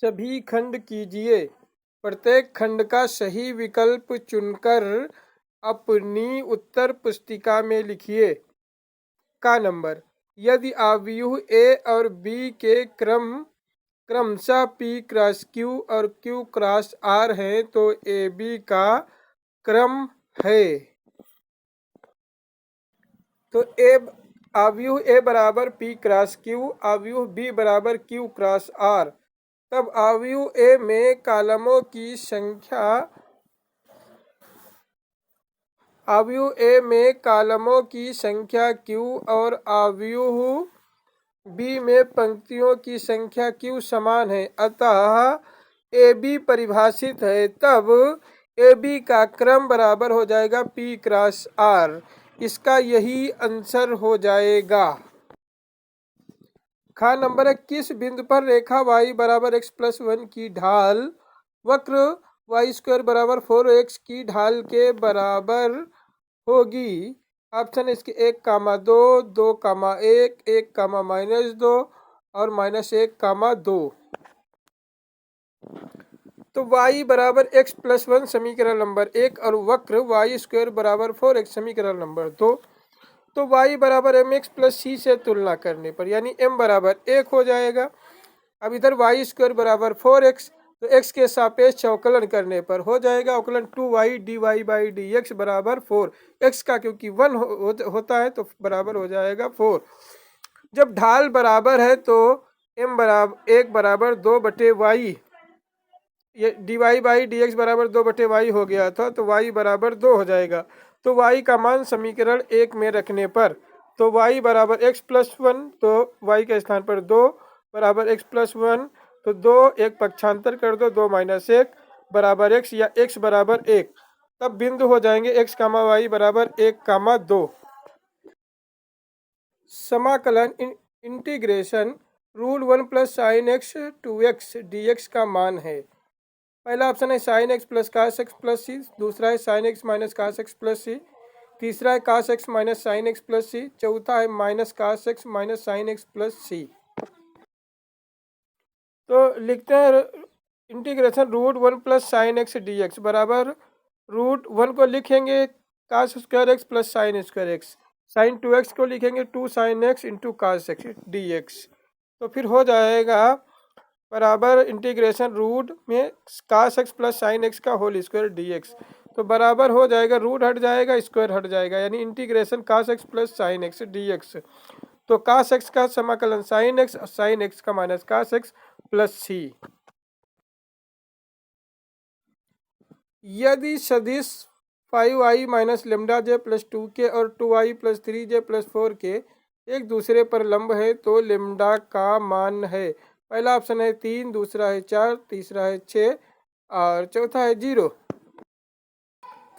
सभी खंड कीजिए। प्रत्येक खंड का सही विकल्प चुनकर अपनी उत्तर पुस्तिका में लिखिए। का नंबर, यदि आव्यूह ए और बी के क्रमशः P क्रॉस Q और Q क्रॉस R है तो AB का क्रम है। तो आव्यूह A बराबर P क्रॉस Q, आव्यूह B बराबर Q क्रॉस R। तब आव्यूह A में कॉलमों की संख्या Q और आव्यूह B में पंक्तियों की संख्या Q समान है, अतः AB परिभाषित है। तब AB का क्रम बराबर हो जाएगा P क्रॉस R। इसका यही आंसर हो जाएगा। खा नंबर है, किस बिंदु पर रेखा y बराबर x प्लस 1 की ढाल वक्र y स्क्वायर बराबर 4x की ढाल के बराबर होगी? ऑप्शन इसके 1, 2, 2, 1, 1, -2 और -1, 2। तो y बराबर x प्लस 1 समीकरण नंबर 1 और वक्र y स्क्वायर बराबर 4x समीकरण नंबर 2। तो y बराबर mx प्लस c से तुलना करने पर यानी m बराबर 1 हो जाएगा। अब इधर y स्क्वायर बराबर 4x, तो x के सापेक्ष अवकलन करने पर हो जाएगा अवकलन 2y dy बाई dx बराबर 4। x का क्योंकि 1 होता है तो बराबर हो जाएगा 4। जब ढाल बराबर है तो m बराबर 1 बराबर 2/y, ये dy बाई dx बराबर 2/y हो गया था, तो y बराबर 2 हो जाएगा। तो y का मान समीकरण 1 में रखने पर तो y बराबर x प्लस 1, तो y के स्थान पर 2 बराबर x प्लस 1, तो 2 एक पक्षांतर कर दो, 2 - 1 बराबर x या x बराबर 1। तब बिंदु हो जाएंगे x, y बराबर 1, 2। समाकलन integration √1 plus sine x 2x dx का मान है। पहला ऑप्शन है sine x plus cos x plus C, दूसरा है sine x minus cos x plus C, तीसरा है cos x minus sine x plus C, चौथा है minus cos x minus sine x plus सी। तो लिखते हैं integration √1 plus sine x dx बराबर √1 को लिखेंगे cos square x plus sign square x, sine 2x को लिखेंगे 2 sine x into cos x dx। तो फिर हो जाएगा बराबर इंटीग्रेशन रूट में cos x plus sine x का होल स्क्वायर dx। तो बराबर हो जाएगा, रूट हट जाएगा, स्क्वायर हट जाएगा, यानी integration cos x plus sine x dx। तो कास एक्स का समाकलन साइन एक्स, साइन एक्स का minus cos x plus C. यदि सदिश 5i माइनस लेमडा जे प्लस 2k और 2i plus 3j plus 4k एक दूसरे पर लंब है तो लेमडा का मान है। पहला ऑप्शन है 3, दूसरा है 4, तीसरा है 6 और चौथा है 0।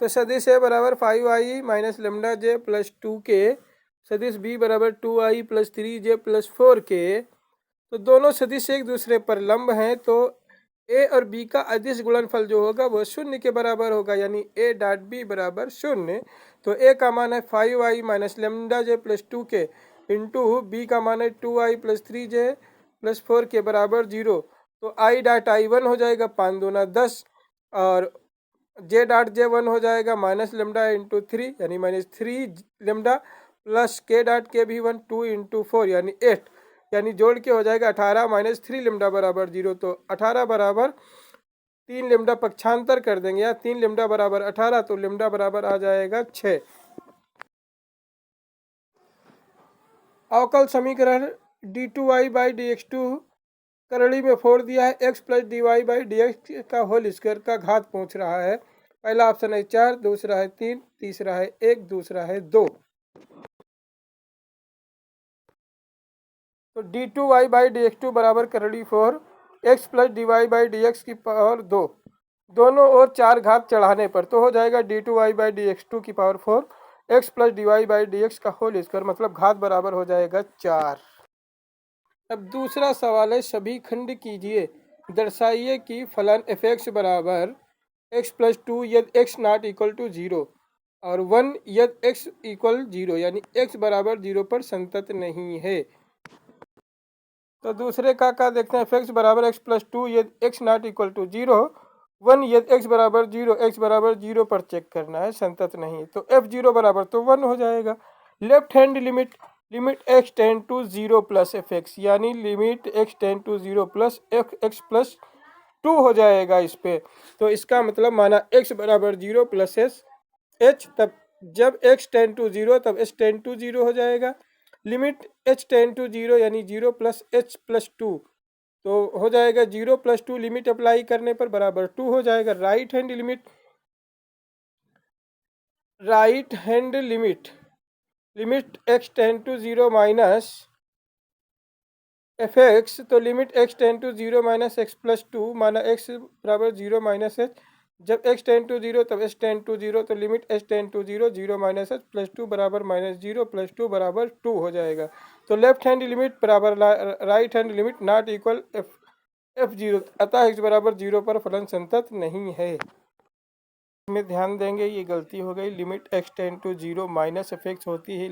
तो सदिश ए बराबर 5i माइनस लेमडा जे प्लस 2k, सदिश बी बराबर 2i plus 3j plus 4k। तो दोनों सदिश एक दूसरे पर लंब हैं, तो ए और बी का अदिश गुणनफल जो होगा वो 0 के बराबर होगा, यानी a डॉट बी बराबर 0। तो ए का मान है 5i माइनस लेमडा जे प्लस 2k इंटू बी का मान है 2i प्लस 3j प्लस 4 के बराबर 0। तो i डॉट i 1 हो जाएगा 5 दूना 10 और j डॉट j 1 हो जाएगा माइनस लेमडा इंटू 3 यानी -3 लेमडा प्लस k डॉट के भी 1 2 इंटू 4 यानी 8, यानी जोड़ के हो जाएगा 18 - 3 लेमडा बराबर 0। तो 18 बराबर 3 लेमडा पक्षांतर कर देंगे या 3 लेमडा बराबर 18, तो लेमडा बराबर आ जाएगा 6। अवकल समीकरण d2y बाई dx2 करड़ी में फोड़ दिया है, x plus dy by dx का होल स्क्वायर का घात पूछ रहा है। पहला ऑप्शन है 4, दूसरा है 3, तीसरा है 1, दूसरा है 2। तो d2y बाई dx2 बराबर करड़ी 4 x plus dy by dx की पावर 2, दोनों ओर 4 घात चढ़ाने पर तो हो जाएगा d2y बाई dx2 की power 4 x plus dy by dx का होल स्क्वायर, मतलब घात बराबर हो जाएगा 4। अब दूसरा सवाल है, सभी खंड कीजिए। दर्शाइए कि फलन f(x) बराबर x प्लस 2 यदि x नॉट इक्वल टू 0 और 1 यदि x इक्वल 0, यानी x बराबर 0 पर संतत नहीं है। तो दूसरे का देखते हैं, एफ एक्स बराबर एक्स प्लस टू यदि x not equal to zero, one यदि एक्स बराबर जीरो, एक्स बराबर जीरो पर चेक करना है, संतत नहीं, तो एफ जीरो बराबर तो वन हो जाएगा। Left hand limit, limit x tends to zero plus f x, यानी limit x tends to zero plus f x plus two हो जाएगा इस पे। तो इसका मतलब माना एक्स बराबर जीरो प्लस एस एच, तब जब एक्स टेन टू जीरो तब एच टेन टू जीरो हो जाएगा। Limit h tends to zero यानी zero plus h plus two, तो हो जाएगा zero plus two, limit apply करने पर बराबर टू हो जाएगा। Right hand limit, right hand limit, limit x tends to zero minus f x, तो limit x tends to zero minus x plus two, माना एक्स बराबर जीरो माइनस एच, जब x tends to zero तब h tends to zero, तो limit h tends to zero, zero minus h plus two बराबर minus zero plus two बराबर two हो जाएगा। तो लेफ्ट हैंड लिमिट बराबर right hand limit not equal f zero, अतः x बराबर जीरो पर फलन संतत नहीं है। में ध्यान देंगे, ये गलती हो गई, limit x tends to zero minus f x होती है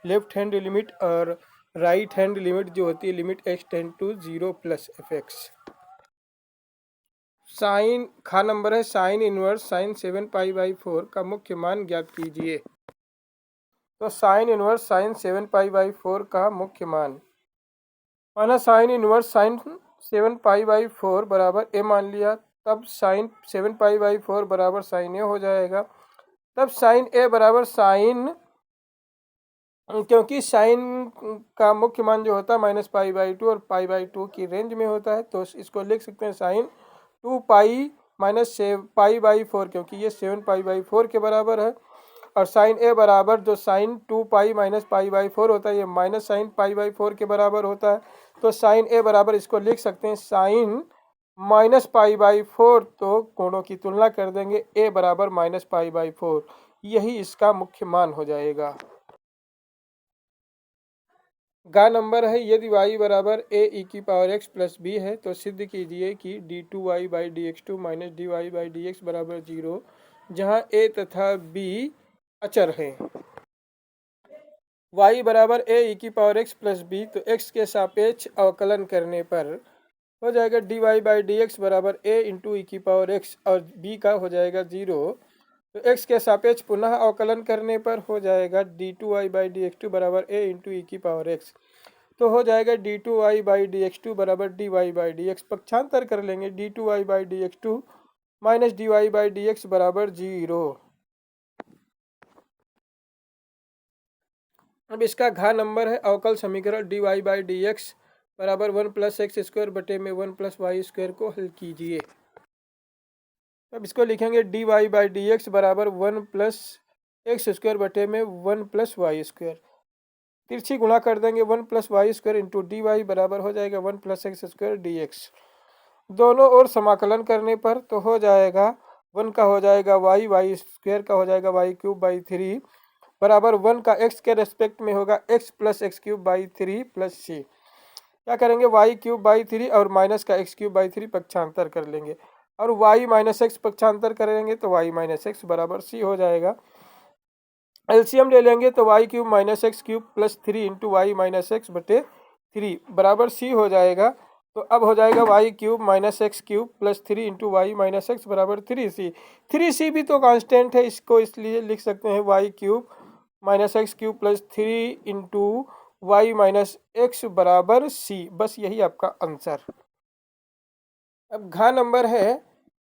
लेफ्ट हैंड लिमिट, और राइट हैंड लिमिट जो होती है limit x tends to zero plus f x. Sine खा नंबर है, sine inverse sine seven pi by four का मुख्य मान ज्ञात कीजिए। तो sine inverse sine seven pi by four का मुख्य मान, माना sine inverse sine seven pi by four बराबर ए मान लिया, तब sign seven pi by four बराबर साइन ए हो जाएगा। तब साइन ए बराबर साइन, क्योंकि साइन का मुख्य मान जो होता है माइनस पाई बाई टू और पाई बाई टू की रेंज में होता है, तो इसको लिख सकते हैं sign to pi minus pi by four, क्योंकि ये सेवन पाई बाई फोर के बराबर है। और साइन ए बराबर जो sign to pi minus pi by four होता है, ये minus sine pi by four के बराबर होता है। तो साइन ए बराबर इसको लिख सकते हैं sine minus pi by four, तो कोणों की तुलना कर देंगे, ए बराबर माइनस पाई बाई फोर, यही इसका मुख्य मान हो जाएगा। गा नंबर है, यदि y बराबर ए ई की पावर x प्लस बी है तो सिद्ध कीजिए कि d two y by d x two minus d y by d x बराबर जीरो, जहाँ a तथा b अचर हैं। y बराबर ए ई की पावर x प्लस बी, तो x के सापेक्ष अवकलन करने पर हो जाएगा d y by d x बराबर a इंटू ई की पावर x, और b का हो जाएगा जीरो, तो x के सापेक्ष पुनः अवकलन करने पर हो जाएगा d two y by d x two बराबर a इंटू ई की पावर x, तो हो जाएगा d two y by d x two बराबर d y by d x. पक्षांतर कर लेंगे, d two y by d x two minus d y by d x बराबर जीरो। अब इसका घा नंबर है, अवकल समीकरण d y by d x बराबर वन प्लस एक्स स्क्वायर बटे में वन प्लस वाई स्क्वायर को हल कीजिए। अब इसको लिखेंगे d y by d x बराबर वन प्लस एक्स स्क्वायर बटे में वन प्लस वाई स्क्वायर, तिरछी गुणा कर देंगे, one plus y square into d y बराबर हो जाएगा one plus x square d x. दोनों ओर समाकलन करने पर तो हो जाएगा, वन का हो जाएगा वाई, वाई स्क्वायर का हो जाएगा वाई क्यूब बाई थ्री बराबर वन का एक्स के रेस्पेक्ट में होगा x plus x cube by three plus c. क्या करेंगे, वाई क्यूब बाई थ्री और माइनस का एक्स क्यूब बाई थ्री पक्षांतर कर लेंगे, और वाई माइनस एक्स पक्षांतर करेंगे तो वाई माइनस एक्स बराबर सी हो जाएगा। एलसीएम ले लेंगे तो y cube minus x cube plus three into y minus x बटे थ्री बराबर सी हो जाएगा। तो अब हो जाएगा y cube minus x cube plus three into y minus x बराबर थ्री सी। थ्री सी भी तो कांस्टेंट है, इसको इसलिए लिख सकते हैं y cube minus x cube plus three into y minus x बराबर सी, बस यही आपका आंसर। अब घा नंबर है,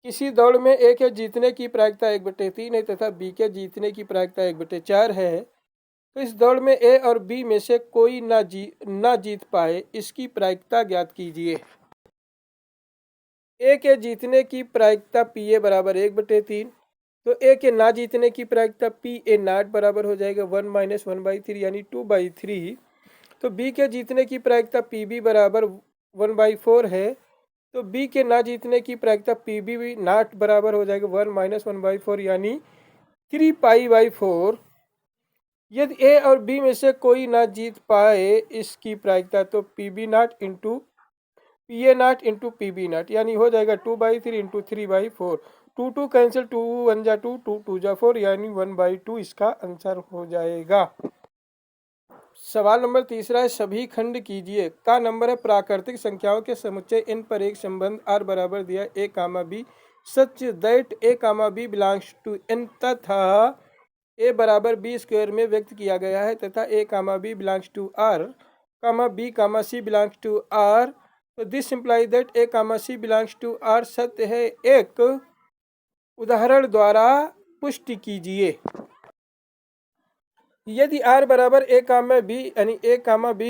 किसी दौड़ में ए के जीतने की प्रायिकता एक बटे तीन है तथा बी के जीतने की प्रायिकता एक बटे चार है, तो इस दौड़ में ए और बी में से कोई ना जीत पाए, इसकी प्रायिकता ज्ञात कीजिए। ए के जीतने की प्रायिकता पी ए बराबर एक बटे तीन, तो ए के ना जीतने की प्रायिकता पी ए नाट बराबर हो जाएगा one minus one by three यानी टू बाई थ्री। तो बी के जीतने की प्रायिकता पी बी बराबर वन बाई फोर है, तो बी के ना जीतने की प्रायिकता पी बी भी नाट बराबर हो जाएगा one minus one by four यानी थ्री पाई बाई फोर। यदि ए और बी में से कोई ना जीत पाए, इसकी प्रायिकता तो p b not into p a not into P b not, यानी हो जाएगा two by three into three by four, two two cancel, two one जा टू, टू टू जा फोर, यानी वन बाई टू इसका आंसर हो जाएगा। सवाल नंबर तीसरा है, सभी खंड कीजिए का नंबर है प्राकृतिक संख्याओं के समुच्चय इन पर एक संबंध r बराबर दिया a comma b such that a comma b belongs to n तथा a बराबर b स्क्वायर में व्यक्त किया गया है तथा a comma b belongs to r comma b comma c belongs to r। तो this imply that a comma c belongs to r सत्य है। एक उदाहरण द्वारा पुष्टि कीजिए। यदि r बराबर a कामा b यानी a comma b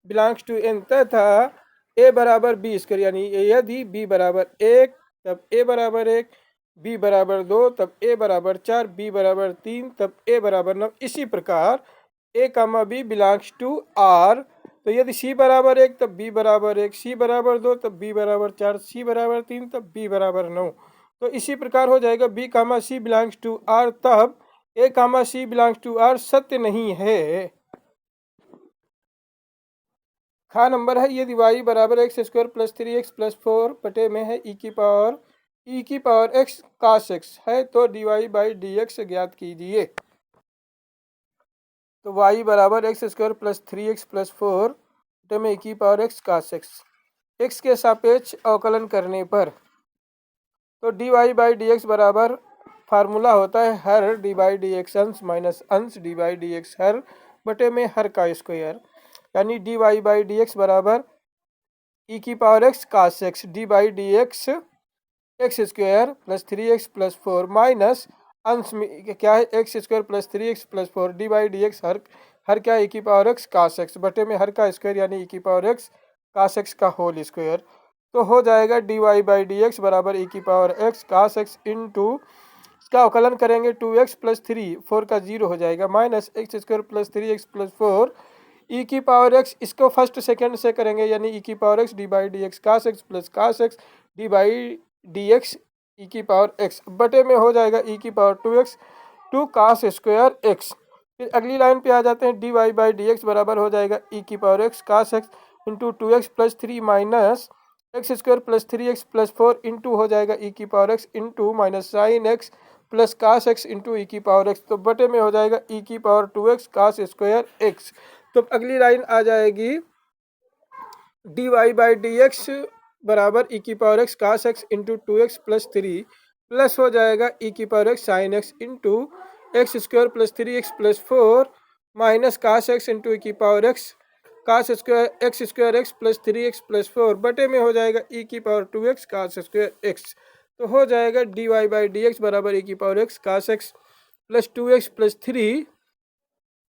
belongs to n तथा a बराबर b स्क्वायर यानी यदि b बराबर 1 तब a बराबर 1, b बराबर 2 तब a बराबर 4, b बराबर 3 तब a बराबर 9। इसी प्रकार a comma b belongs to r। तो यदि c बराबर 1 तब b बराबर 1, c बराबर 2 तब b बराबर 4, c बराबर 3 तब b बराबर 9। तो इसी प्रकार हो जाएगा b comma c belongs to r तब a comma c belongs to r सत्य नहीं है। खा नंबर है, यदि y बराबर x square plus 3x plus 4 बटे में है e की पावर x cos x है तो dy बाई dx ज्ञात कीजिए। तो y बराबर x square plus 3x plus 4 बटे में e की power x cos x x के सापेक्ष अवकलन करने पर तो dy बाई dx बराबर फार्मूला होता है हर डी बाई डी एक्स अंश माइनस अंश डी बाई डी एक्स हर बटे में हर का स्क्वायर यानी d y by d x बराबर ई की power x cos x d by d x x square plus 3x plus 4 minus अंश में क्या है x square plus 3x plus 4 d by d x हर क्या ई की पावर एक्स कास एक्स बटे में हर का स्क्वायर यानी ई की पावर एक्स कास एक्स का होल स्क्वायर। तो हो जाएगा d y by d x बराबर ई की power x cos x into इसका अवकलन करेंगे 2x प्लस 3 4 का 0 हो जाएगा minus x square plus 3x plus 4 e की पावर एक्स इसको फर्स्ट सेकंड से करेंगे यानी ई की power x d by d x cos x plus cos x d by d x e की पावर एक्स बटे में हो जाएगा ई की पावर 2x 2 कास स्क्वायर एक्स। फिर अगली लाइन पे आ जाते हैं d y by d x बराबर हो जाएगा ई की power x cos x into 2x plus 3 minus x square plus 3x plus 4 into हो जाएगा ई की power x into minus sine x plus cos x into e की power x तो बटे में हो जाएगा ई की power 2x cos square x. तो अगली लाइन आ जाएगी d y by d x बराबर ई की power x cos x into 2x plus 3 plus हो जाएगा ई की power x sine x into x square plus 3x plus 4 minus cos x into e की power x cos square x plus 3x plus 4 बटे में हो जाएगा e की power 2x cos square x. तो हो जाएगा d y by d x बराबर ई की power x cos x plus 2x plus 3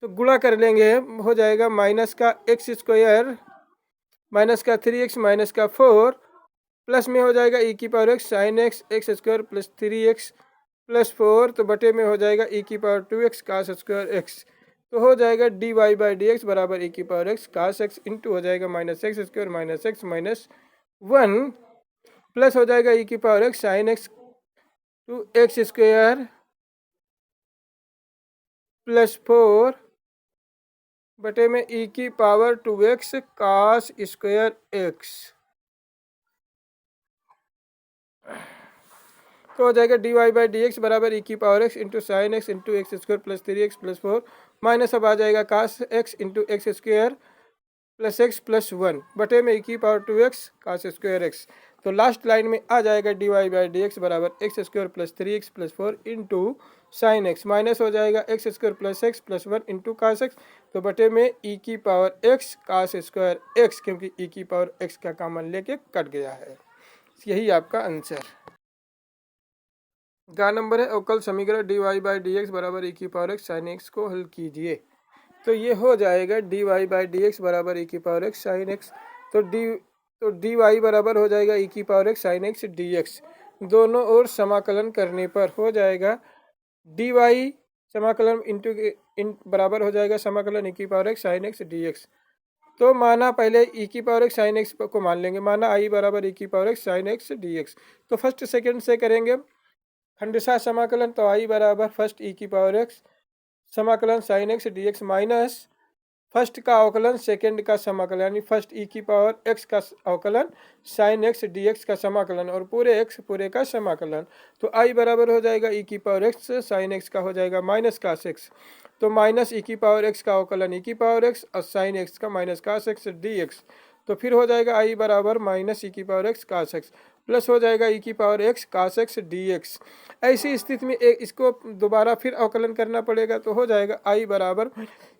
तो गुणा कर लेंगे हो जाएगा माइनस का एक्स स्क्वायर माइनस का 3x माइनस का 4 प्लस में हो जाएगा ई की power x sine x x square plus 3x plus 4 तो बटे में हो जाएगा ई की power 2x cos square x. तो हो जाएगा d y by d x बराबर ई की power x cos x into हो जाएगा minus x square minus x minus 1 plus हो जाएगा ई की power x sine x two x square plus 4 बटे में ई की power 2x cos square x. तो हो जाएगा d y by d x बराबर ई की power x into sine x into x square plus 3x plus 4 minus अब आ जाएगा cos x into x square plus x plus 1 बटे में ई की power 2x cos square x. तो last line में आ जाएगा d y by d x बराबर x square plus 3x plus 4 into sine x minus हो जाएगा x square plus x plus 1 into cos x तो बटे में ई की power x cos square x क्योंकि ई की पावर एक्स का कॉमन लेके कट गया है। यही आपका आंसर। गा नंबर है अवकल समीकरण d y by d x बराबर ई की पावर एक्स साइन एक्स को हल कीजिए। तो ये हो जाएगा d y by d x बराबर ई की पावर एक्स साइन एक्स तो डी वाई बराबर हो जाएगा ई की power x sine x d x दोनों ओर समाकलन करने पर हो जाएगा डी वाई समाकलन इंटू बराबर हो जाएगा समाकलन ई की power x sine x d x. तो माना पहले ई की पावर एक्स साइन एक्स को मान लेंगे माना आई बराबर ई की power x sine x d x तो फर्स्ट सेकंड से करेंगे खंडशः समाकलन तो आई बराबर फर्स्ट ई की पावर एक्स समाकलन sine x d x minus first का अवकलन सेकंड का समाकलन, यानी फर्स्ट ई की पावर एक्स का अवकलन साइन एक्स डी एक्स का समाकलन और पूरे एक्स पूरे का समाकलन। तो आई बराबर हो जाएगा ई की पावर एक्स साइन एक्स का हो जाएगा माइनस कास एक्स, तो माइनस ई की पावर एक्स का अवकलन ई की पावर एक्स और साइन एक्स का minus cos x d x. तो फिर हो जाएगा आई बराबर माइनस ई की power x cos x plus हो जाएगा ई की power x cos x d x. ऐसी स्थिति में इसको दोबारा फिर अवकलन करना पड़ेगा, तो हो जाएगा आई बराबर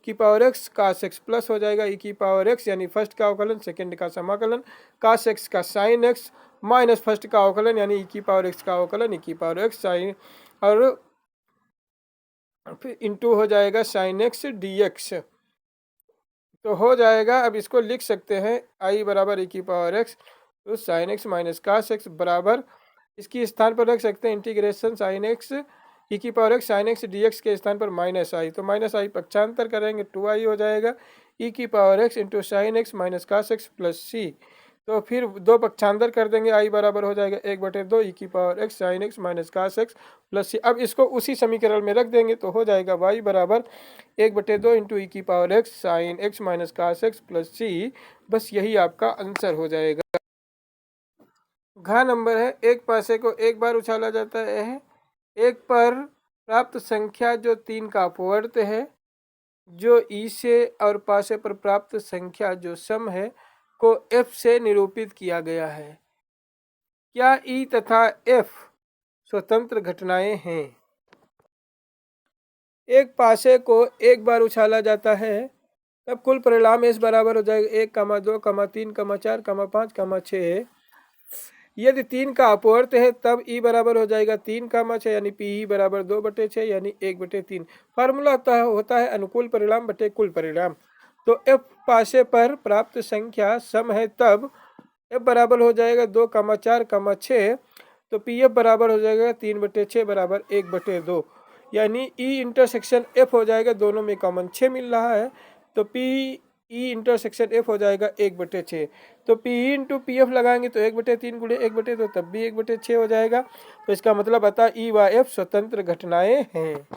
की power x cos x plus हो जाएगा ई की पावर एक्स यानी फर्स्ट का अवकलन सेकंड का समाकलन कास एक्स का साइन एक्स माइनस फर्स्ट का अवकलन यानी ई की पावर एक्स का अवकलन ई की पावर एक्स साइन और फिर इंटू हो जाएगा साइन एक्स डी एक्स। तो हो जाएगा, अब इसको लिख सकते हैं आई बराबर ई की पावर एक्स तो sine x minus cos x बराबर इसकी स्थान पर रख सकते हैं इंटीग्रेशन साइन एक्स ई की power x sine x d x के स्थान पर माइनस आई, तो माइनस आई पक्षांतर करेंगे 2i हो जाएगा ई की power x into sine x minus cos x plus सी। तो फिर दो पक्षांतर कर देंगे आई बराबर हो जाएगा 1/2 ई की power x sine x minus cos x plus c. अब इसको उसी समीकरण में रख देंगे तो हो जाएगा वाई बराबर 1/2 इंटू ई की power x sine x minus cos x plus c. बस यही आपका आंसर हो जाएगा। घ नंबर है, एक पासे को एक बार उछाला जाता है, एक पर प्राप्त संख्या जो 3 का अपवर्त है, जो ई से और पासे पर प्राप्त संख्या जो सम है को एफ से निरूपित किया गया है। क्या ई तथा एफ स्वतंत्र घटनाएं हैं? एक पासे को एक बार उछाला जाता है तब कुल परिणाम एस बराबर हो जाएगा 1, 2, 3, 4, 5, 6। यदि 3 का अपवर्त है तब ई बराबर हो जाएगा 3, 6 यानी पी ई बराबर 2/6 यानी 1/3। फार्मूला होता है अनुकूल परिणाम बटे कुल परिणाम। तो एफ पासे पर प्राप्त संख्या सम है तब एफ बराबर हो जाएगा 2, 4, 6, तो पी एफ बराबर हो जाएगा 3/6 बराबर 1/2 यानी ई इंटरसेक्शन एफ हो जाएगा, दोनों में कॉमन 6 मिल रहा है तो पी ई इंटरसेक्शन एफ हो जाएगा 1/6। तो P E into P F लगाएंगे तो 1/3 गुणे 1/2 तब भी 1/6 हो जाएगा। तो इसका मतलब आता ई व एफ स्वतंत्र घटनाएं हैं।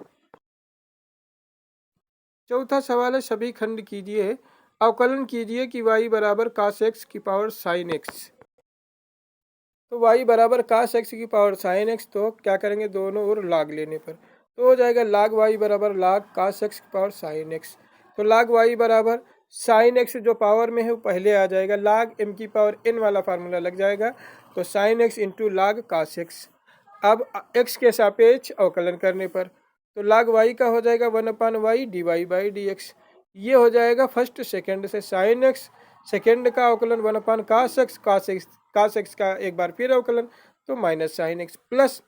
चौथा सवाल है, सभी खंड कीजिए, अवकलन कीजिए कि y बराबर कास एक्स की पावर साइन एक्स। तो y बराबर कास एक्स की पावर साइन एक्स, तो क्या करेंगे दोनों ओर लाग लेने पर तो हो जाएगा लाग y बराबर लाग कास एक्स की पावर साइन एक्स। तो लाग y बराबर साइन एक्स जो पावर में है वो पहले आ जाएगा, लाग m की पावर n वाला फार्मूला लग जाएगा तो साइन एक्स इंटू लाग कास एक्स। अब x के सापेक्ष अवकलन करने पर तो लाग y का हो जाएगा 1/y dy/dx। ये हो जाएगा फर्स्ट सेकंड से साइन एक्स, सेकंड का अवकलन 1/cos x, कास एक्स का एक बार फिर अवकलन तो माइनस साइन एक्स प्लस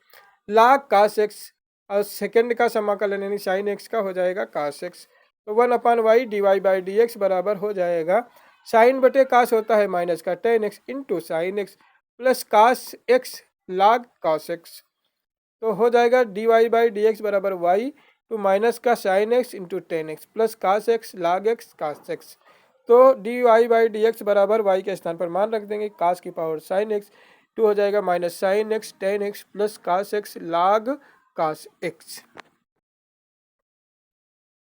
लाग कास एक्स और सेकंड का समाकलन यानी साइन एक्स का हो जाएगा कास एक्स। तो 1/y dy/dx बराबर हो जाएगा साइन बटे कास होता है माइनस का tan x into sine x plus cos x log cos x. तो हो जाएगा dy/dx बराबर y तो माइनस का sine x into tan x plus cos x log x cos x. तो dy/dx बराबर y के स्थान पर मान रख देंगे कास की पावर साइन एक्स टू हो जाएगा minus sine x tan x plus cos x log cos x.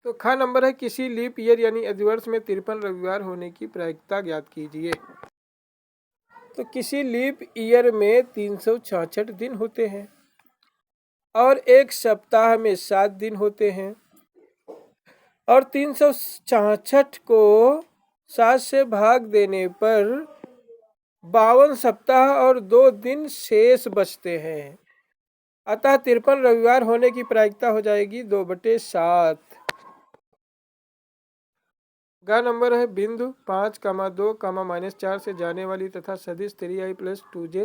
तो ख नंबर है, किसी लीप ईयर यानी अधिवर्ष में 53 रविवार होने की प्रायिकता ज्ञात कीजिए। तो किसी लीप ईयर में 366 दिन होते हैं और एक सप्ताह में 7 दिन होते हैं और 366 को 7 से भाग देने पर 52 सप्ताह और 2 दिन शेष बचते हैं, अतः 53 रविवार होने की प्रायिकता हो जाएगी 2/7। ग नंबर है, बिंदु 5, 2, -4 से जाने वाली तथा सदिश 3i + 2j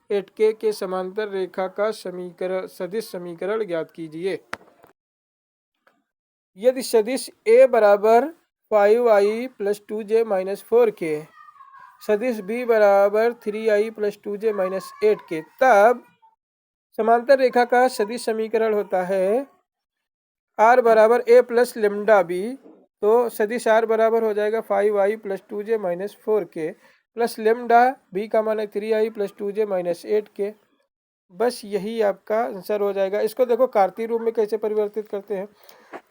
8k के समांतर रेखा का सदिश समीकरण ज्ञात कीजिए। यदि सदिश a बराबर 5i + 2j - 4k, सदिश b बराबर 3i + 2j - 8k, तब समांतर रेखा का सदिश समीकरण होता है r बराबर a + λb। तो सदिश r बराबर हो जाएगा 5i + 2j - 4k plus lambda b का मान है 3i + 2j - 8k। बस यही आपका आंसर हो जाएगा। इसको देखो कार्तीय रूप में कैसे परिवर्तित करते हैं।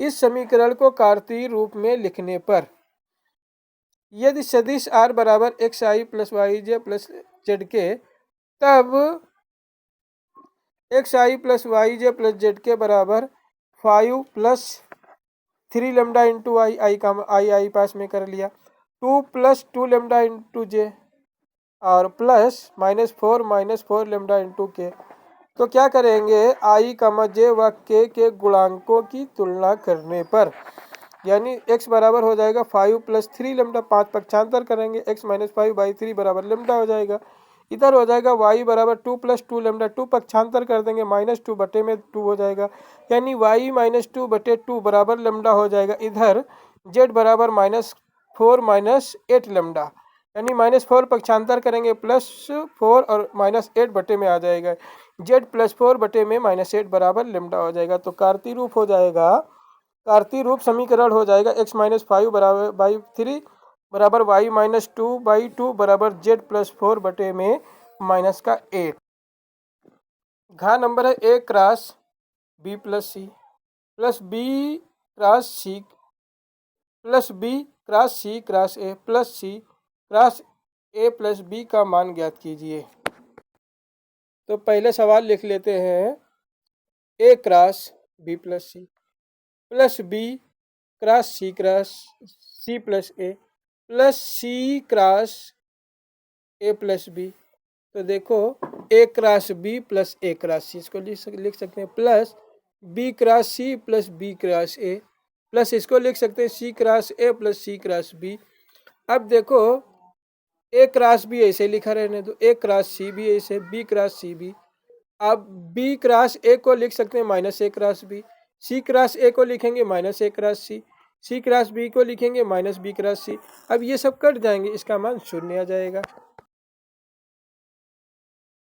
इस समीकरण को कार्तीय रूप में लिखने पर यदि सदिश r बराबर एक्स आई प्लस वाई जे प्लस जेड के, तब एक्स आई प्लस वाई जे प्लस जेड के बराबर 5 + 3 लेमडा इंटू आई पास में कर लिया, 2 + 2 लेमडा इंटू जे और प्लस -4 लेमडा इंटू के। तो क्या करेंगे, आई कमा जे व के गुणांकों की तुलना करने पर, यानी x बराबर हो जाएगा 5 + 3 लेमडा, 5 पक्षांतर करेंगे, x - 5/3 बराबर लेमडा हो जाएगा। इधर हो जाएगा y बराबर 2 + 2 लेमडा, 2 पक्षांतर कर देंगे, -2 बटे में 2 हो जाएगा, यानी y - 2 बटे 2 बराबर लेमडा हो जाएगा। इधर z बराबर -4 - 8 लेमडा, यानी -4 पक्षांतर करेंगे, +4 और -8 बटे में आ जाएगा, z +4 बटे में -8 बराबर लेमडा हो जाएगा। तो कार्तीय रूप हो जाएगा, कार्तीय रूप समीकरण हो जाएगा x - 5 बराबर बाई 3 बराबर y - 2/2 बराबर z +4 बटे में -8। घा नंबर है a cross b plus c plus b cross c plus b cross c cross a plus c cross a plus b का मान ज्ञात कीजिए। तो पहले सवाल लिख लेते हैं, a cross b plus c plus b cross c plus a plus c cross a plus B. तो देखो a cross b plus a cross c, इसको लिख सकते हैं, plus b cross c plus b cross a, plus इसको लिख सकते हैं c cross a plus c cross b. अब देखो ए क्रॉस बी ऐसे लिखा रहने दो, ए क्रॉस सी भी ऐसे, बी क्रॉस सी भी। अब बी क्रॉस ए को लिख सकते हैं -a cross b, c cross a को लिखेंगे -a cross c, c cross b को लिखेंगे -बी क्रॉस सी। अब ये सब कट जाएंगे, इसका मान 0 आ जाएगा।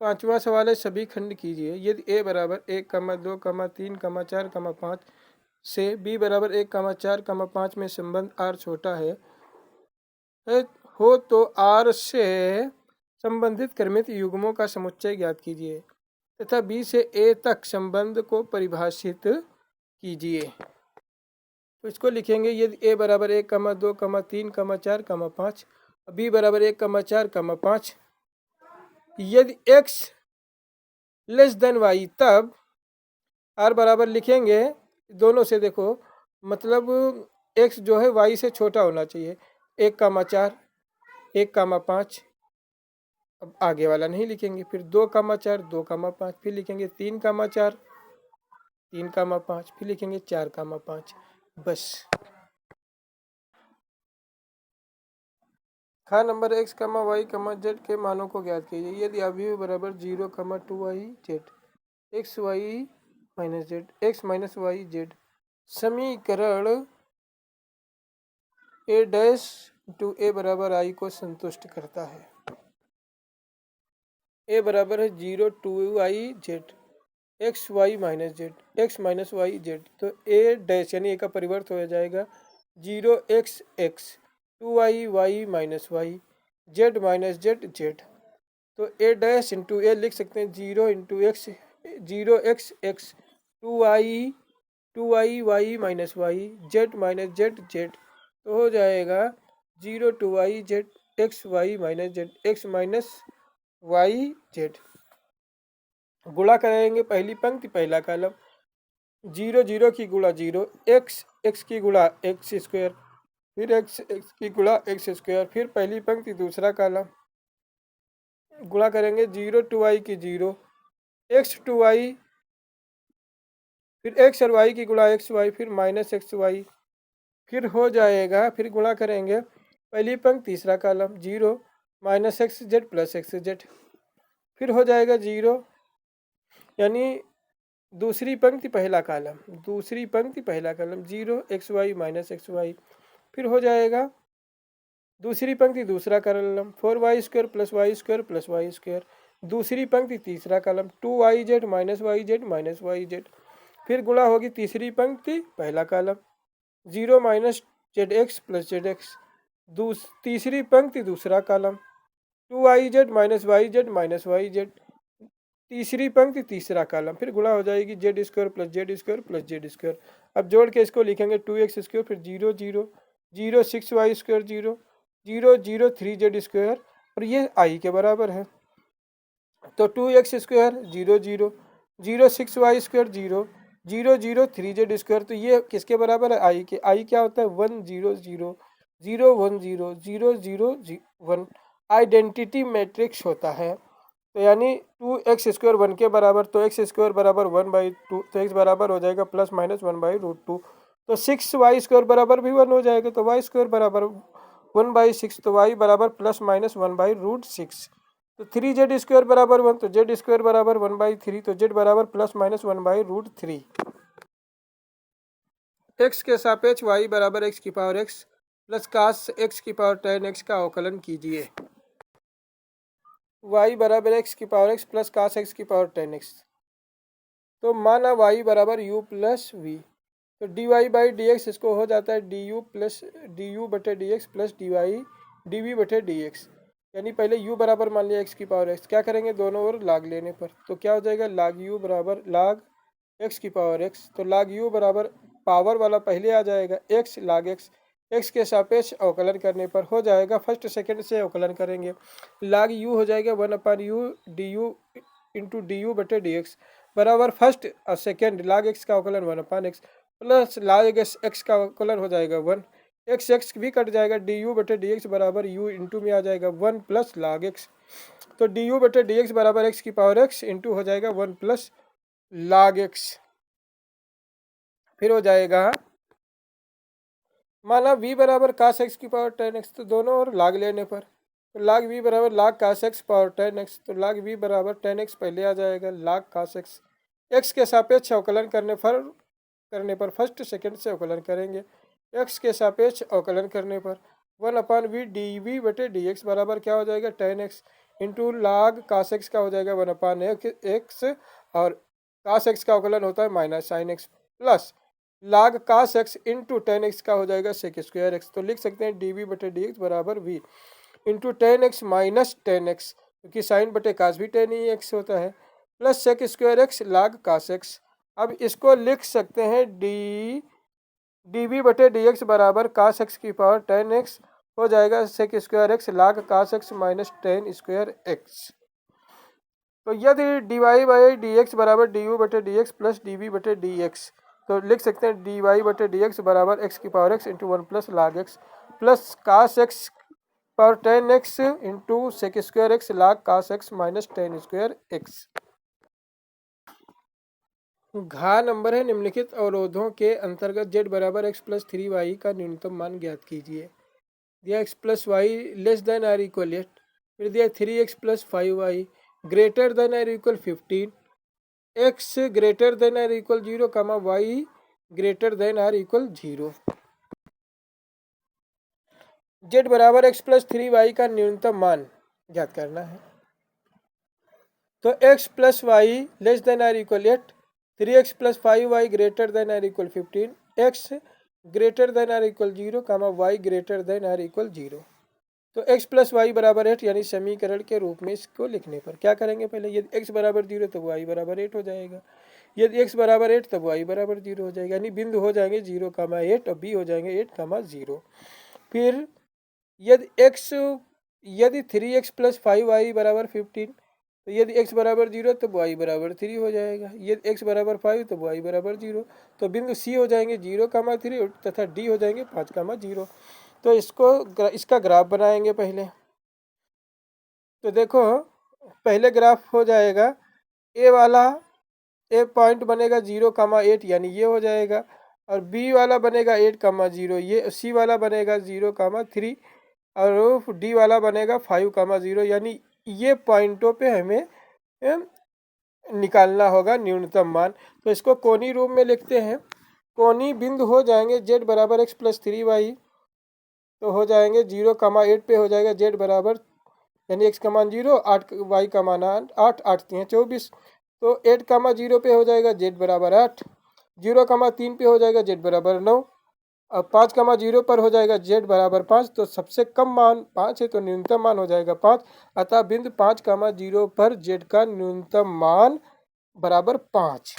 पांचवा सवाल है, सभी खंड कीजिए। यदि a बराबर 1, 2, 3, 4, 5 से b बराबर 1, 4, 5 में संबंध r छोटा है हो तो r से संबंधित क्रमित युग्मों का समुच्चय ज्ञात कीजिए तथा b से a तक संबंध को परिभाषित कीजिए। तो इसको लिखेंगे, यदि a बराबर 1, 2, 3, 4, 5, b बराबर 1, 4, 5, यदि x लेस देन y, तब r बराबर लिखेंगे दोनों से, देखो मतलब x जो है y से छोटा होना चाहिए, 1, 4, 1, 5, अब आगे वाला नहीं लिखेंगे, फिर 2, 4, 2, 5, फिर लिखेंगे 3, 4, 3, 5, फिर लिखेंगे 4, 5, बस। खा नंबर x, y, z के मानों को ज्ञात कीजिए। यदि अभी बराबर 0, 2y z x y minus z x minus y z समीकरण a डैश टू a बराबर i को संतुष्ट करता है। a बराबर है 0, 2y z x y minus z x minus y z, तो a डैश यानी a का परिवर्त हो जाएगा 0x 2y minus y z minus z z. तो a डैश इंटू ए लिख सकते हैं 0x 2y y minus y z minus z z. तो हो जाएगा 0 2y z x y minus z x minus y z. गुणा करेंगे पहली पंक्ति पहला कॉलम, 0 0 की गुणा 0, x की गुणा एक्स स्क्वायर, फिर x की गुणा एक्स स्क्वायर, फिर पहली पंक्ति दूसरा कॉलम गुणा करेंगे 0 2y की 0 x 2y, फिर x और y की गुणा एक्स वाई, फिर माइनस एक्स वाई, फिर हो जाएगा, फिर गुणा करेंगे पहली पंक्ति तीसरा column 0 minus x z plus x z, फिर हो जाएगा 0, यानी दूसरी पंक्ति पहला column 0 x y minus x y, फिर हो जाएगा दूसरी पंक्ति दूसरा column 4y² plus y² plus y², दूसरी पंक्ति तीसरा column 2yz minus y Z, फिर गुणा होगी तीसरी पंक्ति पहला column 0 minus z x plus Z x, तीसरी पंक्ति दूसरा column 2yz minus y Z, तीसरी पंक्ति तीसरा कॉलम, फिर गुणा हो जाएगी z² प्लस z²। अब जोड़ के इसको लिखेंगे 2x², फिर 0 0 0 6y² 0 0 0 3z² और ये i के बराबर है। तो 2x² 0 0 0 6y² 0 0 0 3z²। तो ये किसके बराबर है? i के। i क्या होता है? 1 0 0 0 1 0 0 0 1 आइडेंटिटी मैट्रिक्स होता है। तो यानी 2x² 1 के बराबर, तो x² बराबर 1/2, तो x बराबर हो जाएगा +-1/√2। तो 6y² बराबर भी 1 हो जाएगा, तो y² बराबर 1/6, तो y बराबर +-1/√6। तो 3z² बराबर 1, तो z² बराबर 1/3, तो z बराबर +-1/√3। x के सापेक्ष y बराबर x की power x plus cos x की पावर tan x का अवकलन कीजिए। y बराबर x की power x plus cos x की पावर tan x। तो माना y बराबर u प्लस v, तो dy/dx इसको हो जाता है du/dx प्लस dv/dx। यानी पहले u बराबर मान लिया x की पावर x, क्या करेंगे दोनों ओर लाग लेने पर, तो क्या हो जाएगा log u बराबर log x की पावर x। तो log u बराबर पावर वाला पहले आ जाएगा x log x, x के सापेक्ष अवकलन करने पर हो जाएगा, फर्स्ट सेकंड से अवकलन करेंगे, log u हो जाएगा 1/u du इंटू du/dx बराबर फर्स्ट और सेकेंड log x का अवकलन 1/x प्लस log x का अवकलन हो जाएगा 1, x भी कट जाएगा, du/dx बराबर u इंटू में आ जाएगा 1 प्लस log x। तो du/dx बराबर x की पावर x इंटू हो जाएगा 1 प्लस log x। फिर हो जाएगा माना v बराबर cos x की पावर tan x, तो दोनों ओर log लेने पर तो log v बराबर log cos x power tan x, तो log v बराबर tan x पहले आ जाएगा log cos x। x के सापेक्ष अवकलन करने पर फर्स्ट सेकंड से अवकलन करेंगे, x के सापेक्ष अवकलन करने पर 1/v dv/dx बराबर क्या हो जाएगा tan x into log cos x का हो जाएगा 1/x और cos x का अवकलन होता है minus sin x plus log cos x into tan x का हो जाएगा sec² x। तो लिख सकते हैं dv/dx बराबर v into tan x minus tan x, क्योंकि sin बटे cos भी tan ही x होता है, plus sec² x log cos x। अब इसको लिख सकते हैं dv/dx बराबर cos x की पावर tan x हो जाएगा sec² x log cos x minus tan² x। तो यदि dy/dx बराबर du/dx प्लस dv/dx, तो लिख सकते हैं dy/dx बराबर x की power x into 1 plus log x plus cos x power tan x into sec² x log cos x minus tan² x। घा नंबर है निम्नलिखित अवरोधों के अंतर्गत z बराबर x प्लस 3y का न्यूनतम मान ज्ञात कीजिए। दिया x plus y less than or equal 8, फिर दिया 3x plus 5y greater than or equal 15, x greater than or equal 0 comma y greater than or equal 0। z बराबर x प्लस 3y का न्यूनतम मान ज्ञात करना है। तो x plus y less than or equal 8, 3x plus 5y greater than or equal 15, x greater than or equal 0 comma y greater than or equal 0। तो x plus Y बराबर 8 यानी समीकरण के रूप में इसको लिखने पर क्या करेंगे, पहले यदि x बराबर 0 तो y बराबर 8 हो जाएगा, यदि x बराबर 8 तब y बराबर 0 हो जाएगा, यानी बिंदु हो जाएंगे 0,8 और b हो जाएंगे 8,0। फिर यदि 3x प्लस 5y बराबर 15, तो यदि x बराबर 0 तब y बराबर 3 हो जाएगा, यदि x बराबर 5 तब y बराबर 0, तो बिंदु c हो जाएंगे 0,3 तथा d हो जाएंगे 5,0। तो इसका ग्राफ बनाएंगे पहले। तो देखो पहले ग्राफ हो जाएगा ए पॉइंट बनेगा 0,8 यानी ये हो जाएगा, और बी वाला बनेगा 8,0, ये सी वाला बनेगा 0,3 और डी वाला बनेगा 5,0, यानी ये पॉइंटों पे हमें निकालना होगा न्यूनतम मान। तो इसको कोनी रूप में लिखते हैं। कोनी बिंदु हो जाएंगे z बराबर x प्लस 3y, तो हो जाएंगे 0,8 पे हो जाएगा z बराबर यानी x का मान 0, 8 y का मान 8, 8 3 24, तो 8,0 पे हो जाएगा z बराबर 8, 0,3 पे हो जाएगा z बराबर 9 और 5,0 पर हो जाएगा z बराबर 5। तो सबसे कम मान 5 है तो न्यूनतम मान हो जाएगा 5, अतः बिंदु 5,0 पर z का न्यूनतम मान बराबर 5।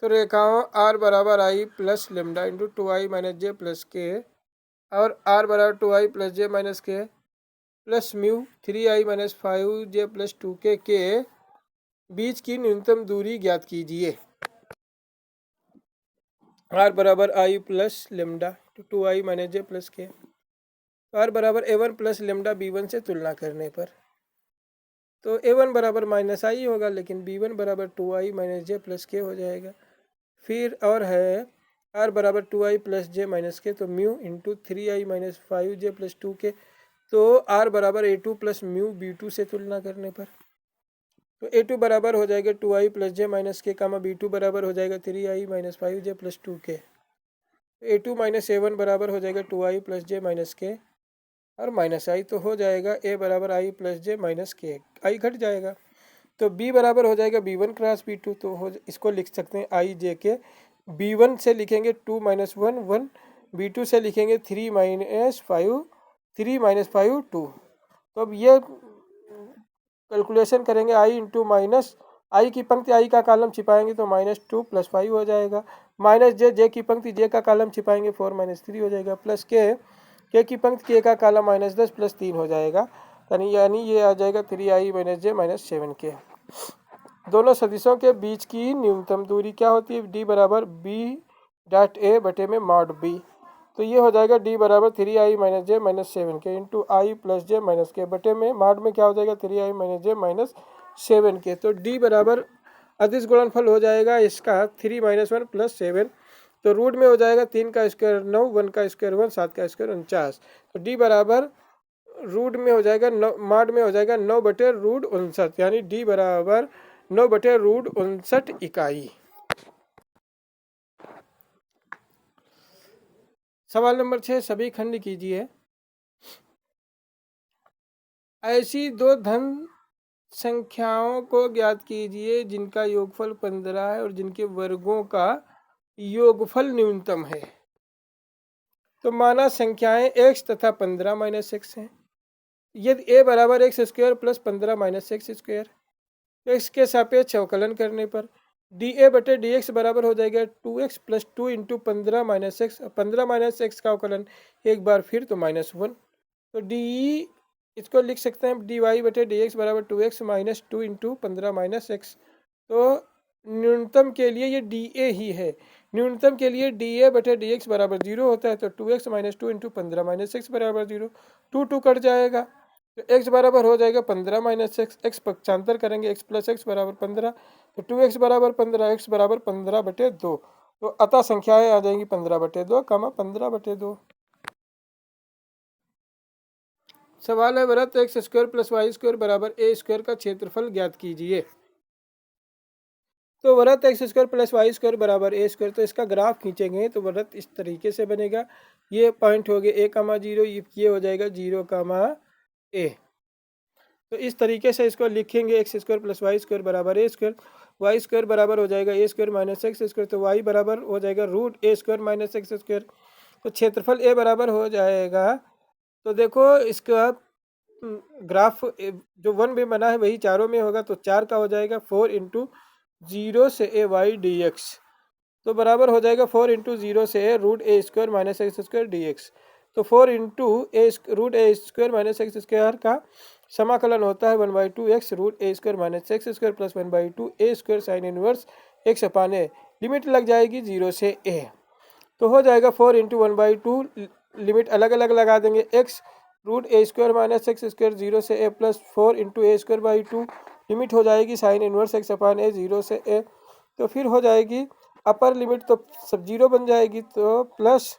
तो रेखाओं r बराबर i plus lambda into 2i minus J plus के और आर बराबर 2i प्लस जे माइनस के plus mu 3i minus 5j plus 2k के बीच की न्यूनतम दूरी ज्ञात कीजिए। आर बराबर आई प्लस लेमडा 2i माइनस जे प्लस के। आर बराबर a1 प्लस लेमडा b1 से तुलना करने पर तो a1 बराबर माइनस आई होगा, लेकिन b1 बराबर 2i माइनस जे प्लस के हो जाएगा। फिर और है r बराबर 2i प्लस जे माइनस के, तो mu into 3i minus 5j plus 2k, तो r बराबर a2 प्लस म्यू b2 से तुलना करने पर तो a2 बराबर हो जाएगा 2i प्लस जे माइनस के, कामा b2 बराबर हो जाएगा 3i minus 5j plus 2k। a2 minus a1 बराबर हो जाएगा 2i प्लस जे माइनस के और माइनस आई, तो हो जाएगा a बराबर आई प्लस जे माइनस के, आई घट जाएगा। तो b बराबर हो जाएगा b1 क्रॉस b2, तो हो इसको लिख सकते हैं आई जे के। b1 से लिखेंगे 2 माइनस 1 1, b2 से लिखेंगे 3 माइनस 5 3 माइनस 5 2। तो अब ये कैलकुलेशन करेंगे आई इंटू माइनस आई की पंक्ति आई का कॉलम छिपाएंगे तो -2 + 5 हो जाएगा, माइनस जे की पंक्ति जे का कॉलम छिपाएंगे 4 - 3 हो जाएगा, प्लस के की पंक्ति के का कॉलम -10 + 3 हो जाएगा, यानी ये आ जाएगा 3i - j - 7k। दोनों सदिशों के बीच की न्यूनतम दूरी क्या होती है? d बराबर b.a बटे में मॉड b, तो ये हो जाएगा d बराबर 3i - j - 7k इंटू आई प्लस जे माइनस के बटे में मॉड में क्या हो जाएगा 3i - j - 7k। तो d बराबर अदिश गुणनफल हो जाएगा इसका 3 - 1 + 7, तो रूट में हो जाएगा 3 का स्क्वायर 9, 1 का स्क्वायर 1, 7 का स्क्वायर 49। तो d बराबर रूट में हो जाएगा 9, मॉड में हो जाएगा 9/√59, यानी d बराबर 9/√59 इकाई। सवाल नंबर 6, सभी खंड कीजिए। ऐसी दो धन संख्याओं को ज्ञात कीजिए जिनका योगफल 15 है और जिनके वर्गों का योगफल न्यूनतम है। तो माना संख्याएं x तथा 15 - x हैं। यदि a बराबर x² प्लस 15 - x², x के सापेक्ष अवकलन करने पर dA/dx बराबर हो जाएगा 2x + 2 इंटू 15 - x, 15 - x का अवकलन एक बार फिर तो -1, तो डी इसको लिख सकते हैं dy/dx बराबर 2x - 2 इंटू 15 - x। तो न्यूनतम के लिए ये dA ही है, न्यूनतम के लिए dA/dx बराबर 0 होता है, तो 2x - 2 इंटू 15 - x बराबर 0, 2 कट जाएगा, तो x बराबर हो जाएगा 15 - x पक्षांतर करेंगे x + x बराबर 15, तो 2x बराबर 15, x बराबर 15/2, तो अतः संख्याएं आ जाएंगी 15/2, 15/2। सवाल है वृत्त x² + y² बराबर a² का क्षेत्रफल ज्ञात कीजिए। तो वृत्त x² + y² बराबर a², तो इसका ग्राफ खींचेंगे तो वृत्त इस तरीके से बनेगा, ये पॉइंट हो गए a, 0, ये हो जाएगा 0, a। तो इस तरीके से इसको लिखेंगे x² + y² बराबर a², y² बराबर हो जाएगा a² - x², तो y बराबर हो जाएगा √a² - x², तो क्षेत्रफल a बराबर हो जाएगा। तो देखो इसका ग्राफ जो 1 में बना है वही चारों में होगा, तो 4 का हो जाएगा 4 इंटू 0 से a dx, तो बराबर हो जाएगा 4 इंटू 0 से √a² - x² dx, तो 4 इंटू √a² - x² का समाकलन होता है 1/2x √a² - x² plus 1/2a² sine inverse x/a, limit लग जाएगी 0 से a, तो हो जाएगा 4 इंटू 1/2, लिमिट अलग अलग लगा देंगे, x √a² - x² 0 से a plus 4 into a²/2, limit हो जाएगी साइन इनवर्स x/a 0 से a, तो फिर हो जाएगी अपर लिमिट तो सब 0 बन जाएगी, तो प्लस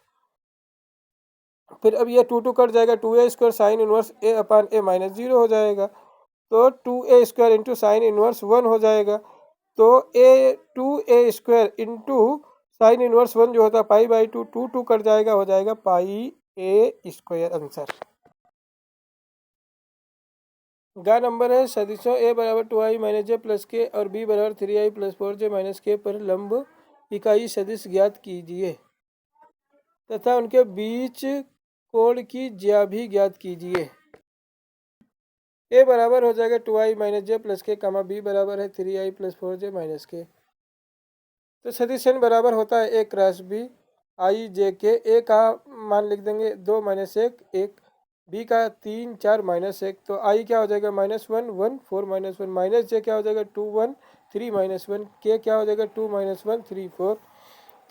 फिर अब ये 2 कट जाएगा, 2a² साइन इनवर्स a/a - 0 हो जाएगा, तो 2a² इंटू साइन इनवर्स 1 हो जाएगा, तो 2a² इंटू साइन इनवर्स 1 जो होता है π/2, 2 कट जाएगा, हो जाएगा πa² आंसर। गा नंबर है सदिशों a बराबर 2i - j प्लस के और b बराबर 3i + 4j - k पर लंब इकाई सदिश ज्ञात कीजिए तथा उनके बीच कोण की ज्या भी ज्ञात कीजिए। a बराबर हो जाएगा 2i - j प्लस के, b बराबर है 3i + 4j - k, तो सदिश n बराबर होता है a क्रॉस b, आई जे के, ए का मान लिख देंगे 2 माइनस 1 1, बी का 3 4 माइनस 1, तो आई क्या हो जाएगा -1 1 4 -1, माइनस जे क्या हो जाएगा 2 1 3 -1, के क्या हो जाएगा 2 -1 3 4,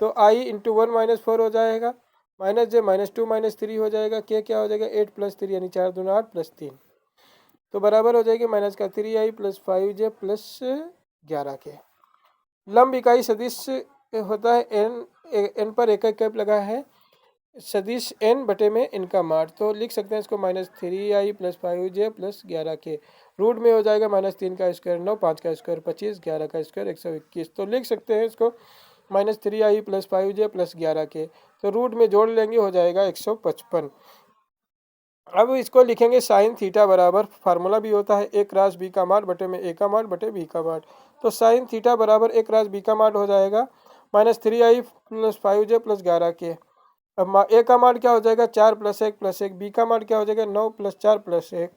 तो आई इंटू 1 -4 हो जाएगा, माइनस जे -2 -3 हो जाएगा, के क्या हो जाएगा 8 + 3 यानी 4 दूना 8 + 3, तो बराबर हो जाएगी माइनस का 3i + 5j + 11 के। लंब इकाई सदिश होता है एन, एन पर एक कैप लगा है, सदिश एन बटे में इनका माड, तो लिख सकते हैं इसको -3i + 5j + 11 के। रूट में हो जाएगा -3 का स्क्वायर 9, 5 का स्क्वायर 25, 11 का स्क्वायर 121, तो लिख सकते हैं इसको -3i + 5j + 11 के, तो रूट में जोड़ लेंगे हो जाएगा 155। अब इसको लिखेंगे साइन थीटा बराबर, फार्मूला भी होता है ए क्रॉस बी का माड बटे में ए का माड बटे बी का माड, तो साइन थीटा बराबर ए क्रॉस बी का माड हो जाएगा -3i + 5j + 11 के। अब ए का माड क्या हो जाएगा 4 + 1 + 1, बी का माड क्या हो जाएगा 9 + 4 + 1,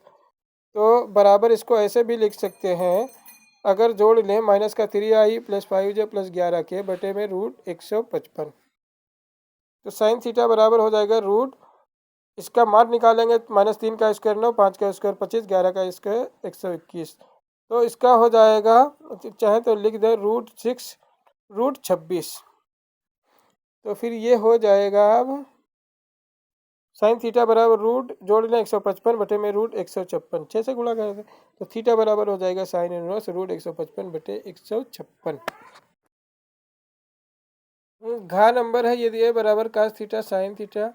तो बराबर इसको ऐसे भी लिख सकते हैं, अगर जोड़ लें -3i + 5j + 11 के बटे में रूट 155, तो साइन थीटा बराबर हो जाएगा रूट, इसका मान निकालेंगे -3 का स्क्वायर 9, 5 का स्क्वायर 25, 11 का स्क्वायर 121, तो इसका हो जाएगा, चाहे तो लिख दें √6 √26, तो फिर ये हो जाएगा अब साइन थीटा बराबर रूट जोड़ लें 155 बटे में √156, 6 से गुणा कर दें तो थीटा बराबर हो जाएगा साइन इनवर्स √155 बटे 156। घा नंबर है, यदि ए बराबर cos theta sine theta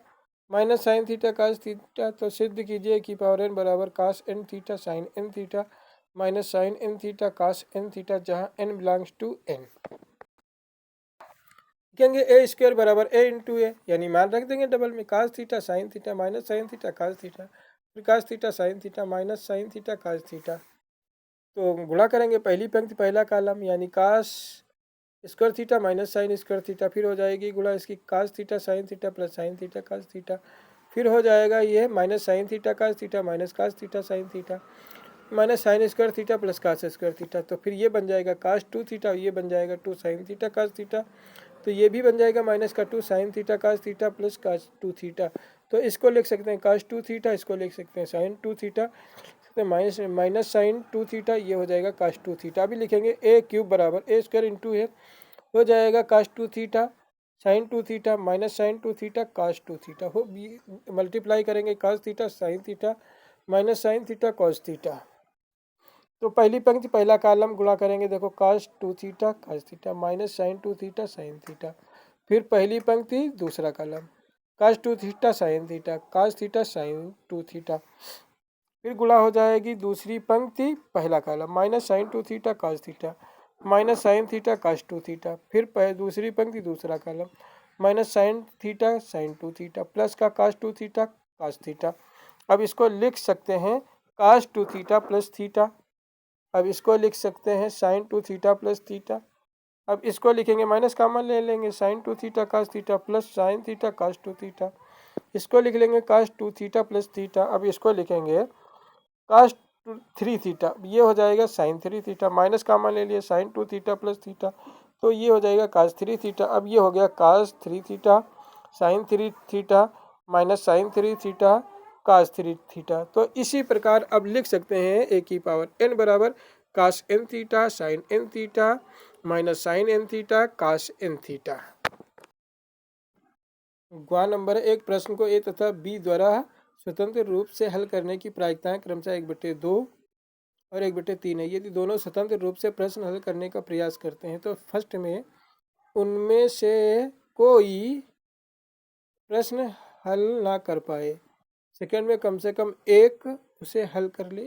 minus sine theta cos theta, तो सिद्ध कीजिए कि पावर n बराबर cos n theta sine n theta minus sine n theta cos n theta, जहाँ n बिलोंग्स टू n। लिखेंगे ए स्क्वायर बराबर ए इंटू ए, यानी मान रख देंगे डबल में cos theta sine theta minus sine theta cos theta, फिर cos theta sine theta minus sine theta cos theta, तो गुणा करेंगे पहली पंक्ति पहला कॉलम, यानी cos square theta minus sine square theta, फिर हो जाएगी गुणा इसकी cos theta sine theta plus sine theta cos theta, फिर हो जाएगा ये minus sine theta cos theta minus cos theta sine theta minus sine square theta plus cos square theta, तो फिर ये बन जाएगा cos 2 थीटा, ये बन जाएगा 2 साइन थीटा cos थीटा, तो ये भी बन जाएगा माइनस का 2 sign theta cos theta plus cos 2 theta, तो इसको लिख सकते हैं cos 2 थीटा, इसको लिख सकते हैं sine 2 theta, minus sine 2 theta, ये हो जाएगा cos 2 थीटा। अभी लिखेंगे ए क्यूब बराबर ए स्क्वायर इंटू है, हो जाएगा cos 2 theta sine 2 theta minus sine 2 theta cos 2 theta, हो मल्टीप्लाई करेंगे cos theta sine theta minus sine theta cos theta, तो पहली पंक्ति पहला कॉलम गुणा करेंगे, देखो cos 2 theta cos theta minus sine 2 theta sine theta, फिर पहली पंक्ति दूसरा column cos 2 theta sine theta cos theta sine 2 theta, फिर गुणा हो जाएगी दूसरी पंक्ति पहला column minus sine 2 theta cos theta minus sine theta cos 2 theta, फिर दूसरी पंक्ति दूसरा column minus sine theta sine 2 theta plus का cos 2 थीटा cos थीटा। अब इसको लिख सकते हैं cos 2 थीटा प्लस थीटा, अब इसको लिख सकते हैं साइन 2 थीटा प्लस थीटा, अब इसको लिखेंगे माइनस कॉमन ले लेंगे sine 2 theta cos theta plus sine theta cos 2 theta, इसको लिख लेंगे cos 2 थीटा प्लस थीटा, अब इसको लिखेंगे cos 3 थीटा, ये हो जाएगा साइन 3 थीटा, माइनस कॉमन ले लिए साइन 2 थीटा प्लस थीटा, तो ये हो जाएगा cos 3 थीटा, अब ये हो गया cos 3 theta sine 3 theta minus sine 3 theta cos 3 theta, तो इसी प्रकार अब लिख सकते हैं ए की पावर n बराबर cos n theta sine n theta minus sine n theta cos n theta. ग नंबर है, एक प्रश्न को ए तथा बी द्वारा स्वतंत्र रूप से हल करने की प्रायिकताएं क्रमशः 1/2 और 1/3 है। यदि दोनों स्वतंत्र रूप से प्रश्न हल करने का प्रयास करते हैं तो फर्स्ट में उनमें से कोई प्रश्न हल ना कर पाए, सेकंड में कम से कम एक उसे हल कर ले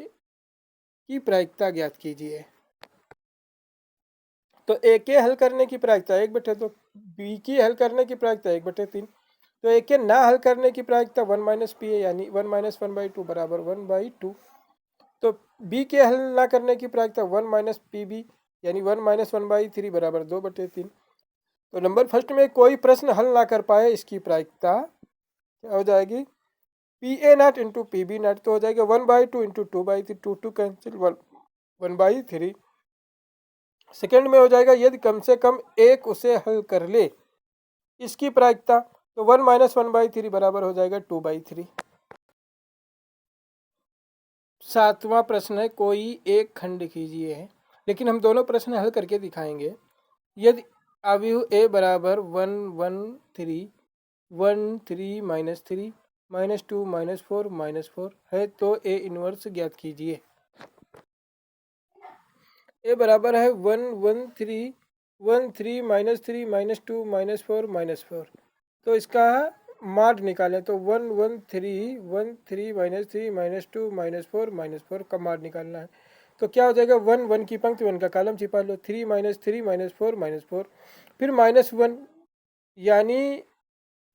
की प्रायिकता ज्ञात कीजिए। तो ए के हल करने की प्रायिकता 1/2, बी की हल करने की प्रायिकता 1/3, तो ए के ना हल करने की प्रायिकता 1 - पी है, यानी 1 - 1/2 बराबर 1/2, तो बी के हल ना करने की प्रायिकता 1 - पी बी यानी 1 - 1/3 बराबर 2/3, तो नंबर फर्स्ट में कोई प्रश्न हल ना कर पाए, इसकी प्रायिकता क्या हो जाएगी P A not into P B not, तो हो जाएगा 1/2 इंटू 2/3, 2 कैंसिल 1/3। सेकेंड में हो जाएगा यदि कम से कम एक उसे हल कर ले, इसकी प्रायिकता तो 1 - 1/3 बराबर हो जाएगा 2/3। सातवां प्रश्न है, कोई एक खंड कीजिए है, लेकिन हम दोनों प्रश्न हल करके दिखाएंगे। यदि अवयव ए बराबर 1 - 1 3 -3 -2 -4 -4 है तो ए इनवर्स ज्ञात कीजिए। ए बराबर है 1 - 1 3 -3 -2 -4 तो इसका माड निकालें तो 1 - 1 3 -2 -4 का तो क्या हो जाएगा, 1 की पंक्ति 1 का कॉलम छिपा लो, 3 - 3 -4 फिर -1 यानी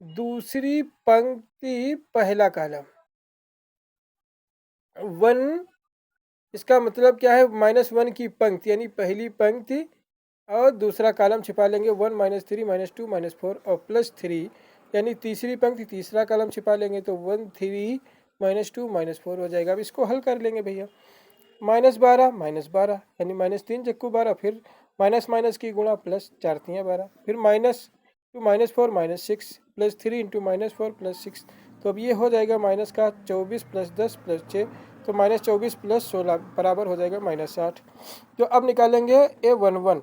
दूसरी पंक्ति पहला कॉलम 1, इसका मतलब क्या है, -1 की पंक्ति यानी पहली पंक्ति और दूसरा कॉलम छिपा लेंगे 1 - 3 -2 -4 और +3 यानी तीसरी पंक्ति तीसरा कॉलम छिपा लेंगे तो 1 3 - 2 -4 हो जाएगा। अब इसको हल कर लेंगे भैया, -12 यानी -3 × 12 फिर माइनस माइनस की गुणा +4 × 12 फिर -2 -4 -6 +3 × -4 +6 तो अब ये हो जाएगा माइनस का 24 + 10 + 6 तो -24 + 16 बराबर हो जाएगा -60। तो अब निकालेंगे A11,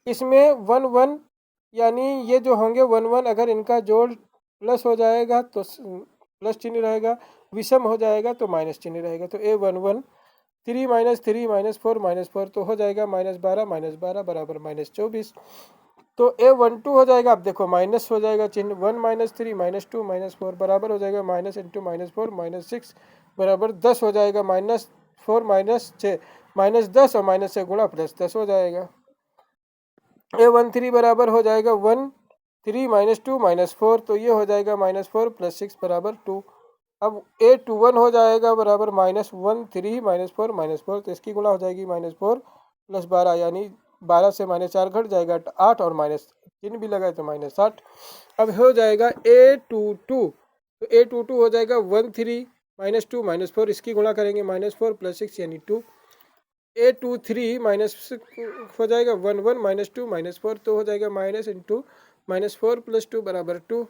इसमें 1 1 यानी ये जो होंगे 1 1 अगर इनका जोड़ प्लस हो जाएगा तो प्लस चिन्ह रहेगा, विषम हो जाएगा तो माइनस चिन्ह रहेगा। तो A11 3 - 3 -4 -4 तो हो जाएगा -12 बराबर -24। तो A12 हो जाएगा, अब देखो माइनस हो जाएगा चिन्ह, 1 - 3 -2 -4 बराबर हो जाएगा -4 -6 बराबर 10 हो जाएगा, -4 -6 -10 और माइनस से गुणा +10 हो जाएगा। A13 बराबर हो जाएगा 1 3 -2 -4 तो ये हो जाएगा -4 + 6 बराबर 2। अब A21 हो जाएगा बराबर -1 3 -4 -4 तो इसकी गुणा हो जाएगी -4 + 12 यानी 12 से -4 घट जाएगा 8 और माइनस चिन्ह भी लगाए तो -8। अब हो जाएगा A22 तो A22 हो जाएगा 1 3 -2 -4 इसकी गुणा करेंगे -4 + 6 यानी 2। A23 माइनस हो जाएगा 1 1 -2 -4 तो हो जाएगा -4 + 2 बराबर 2।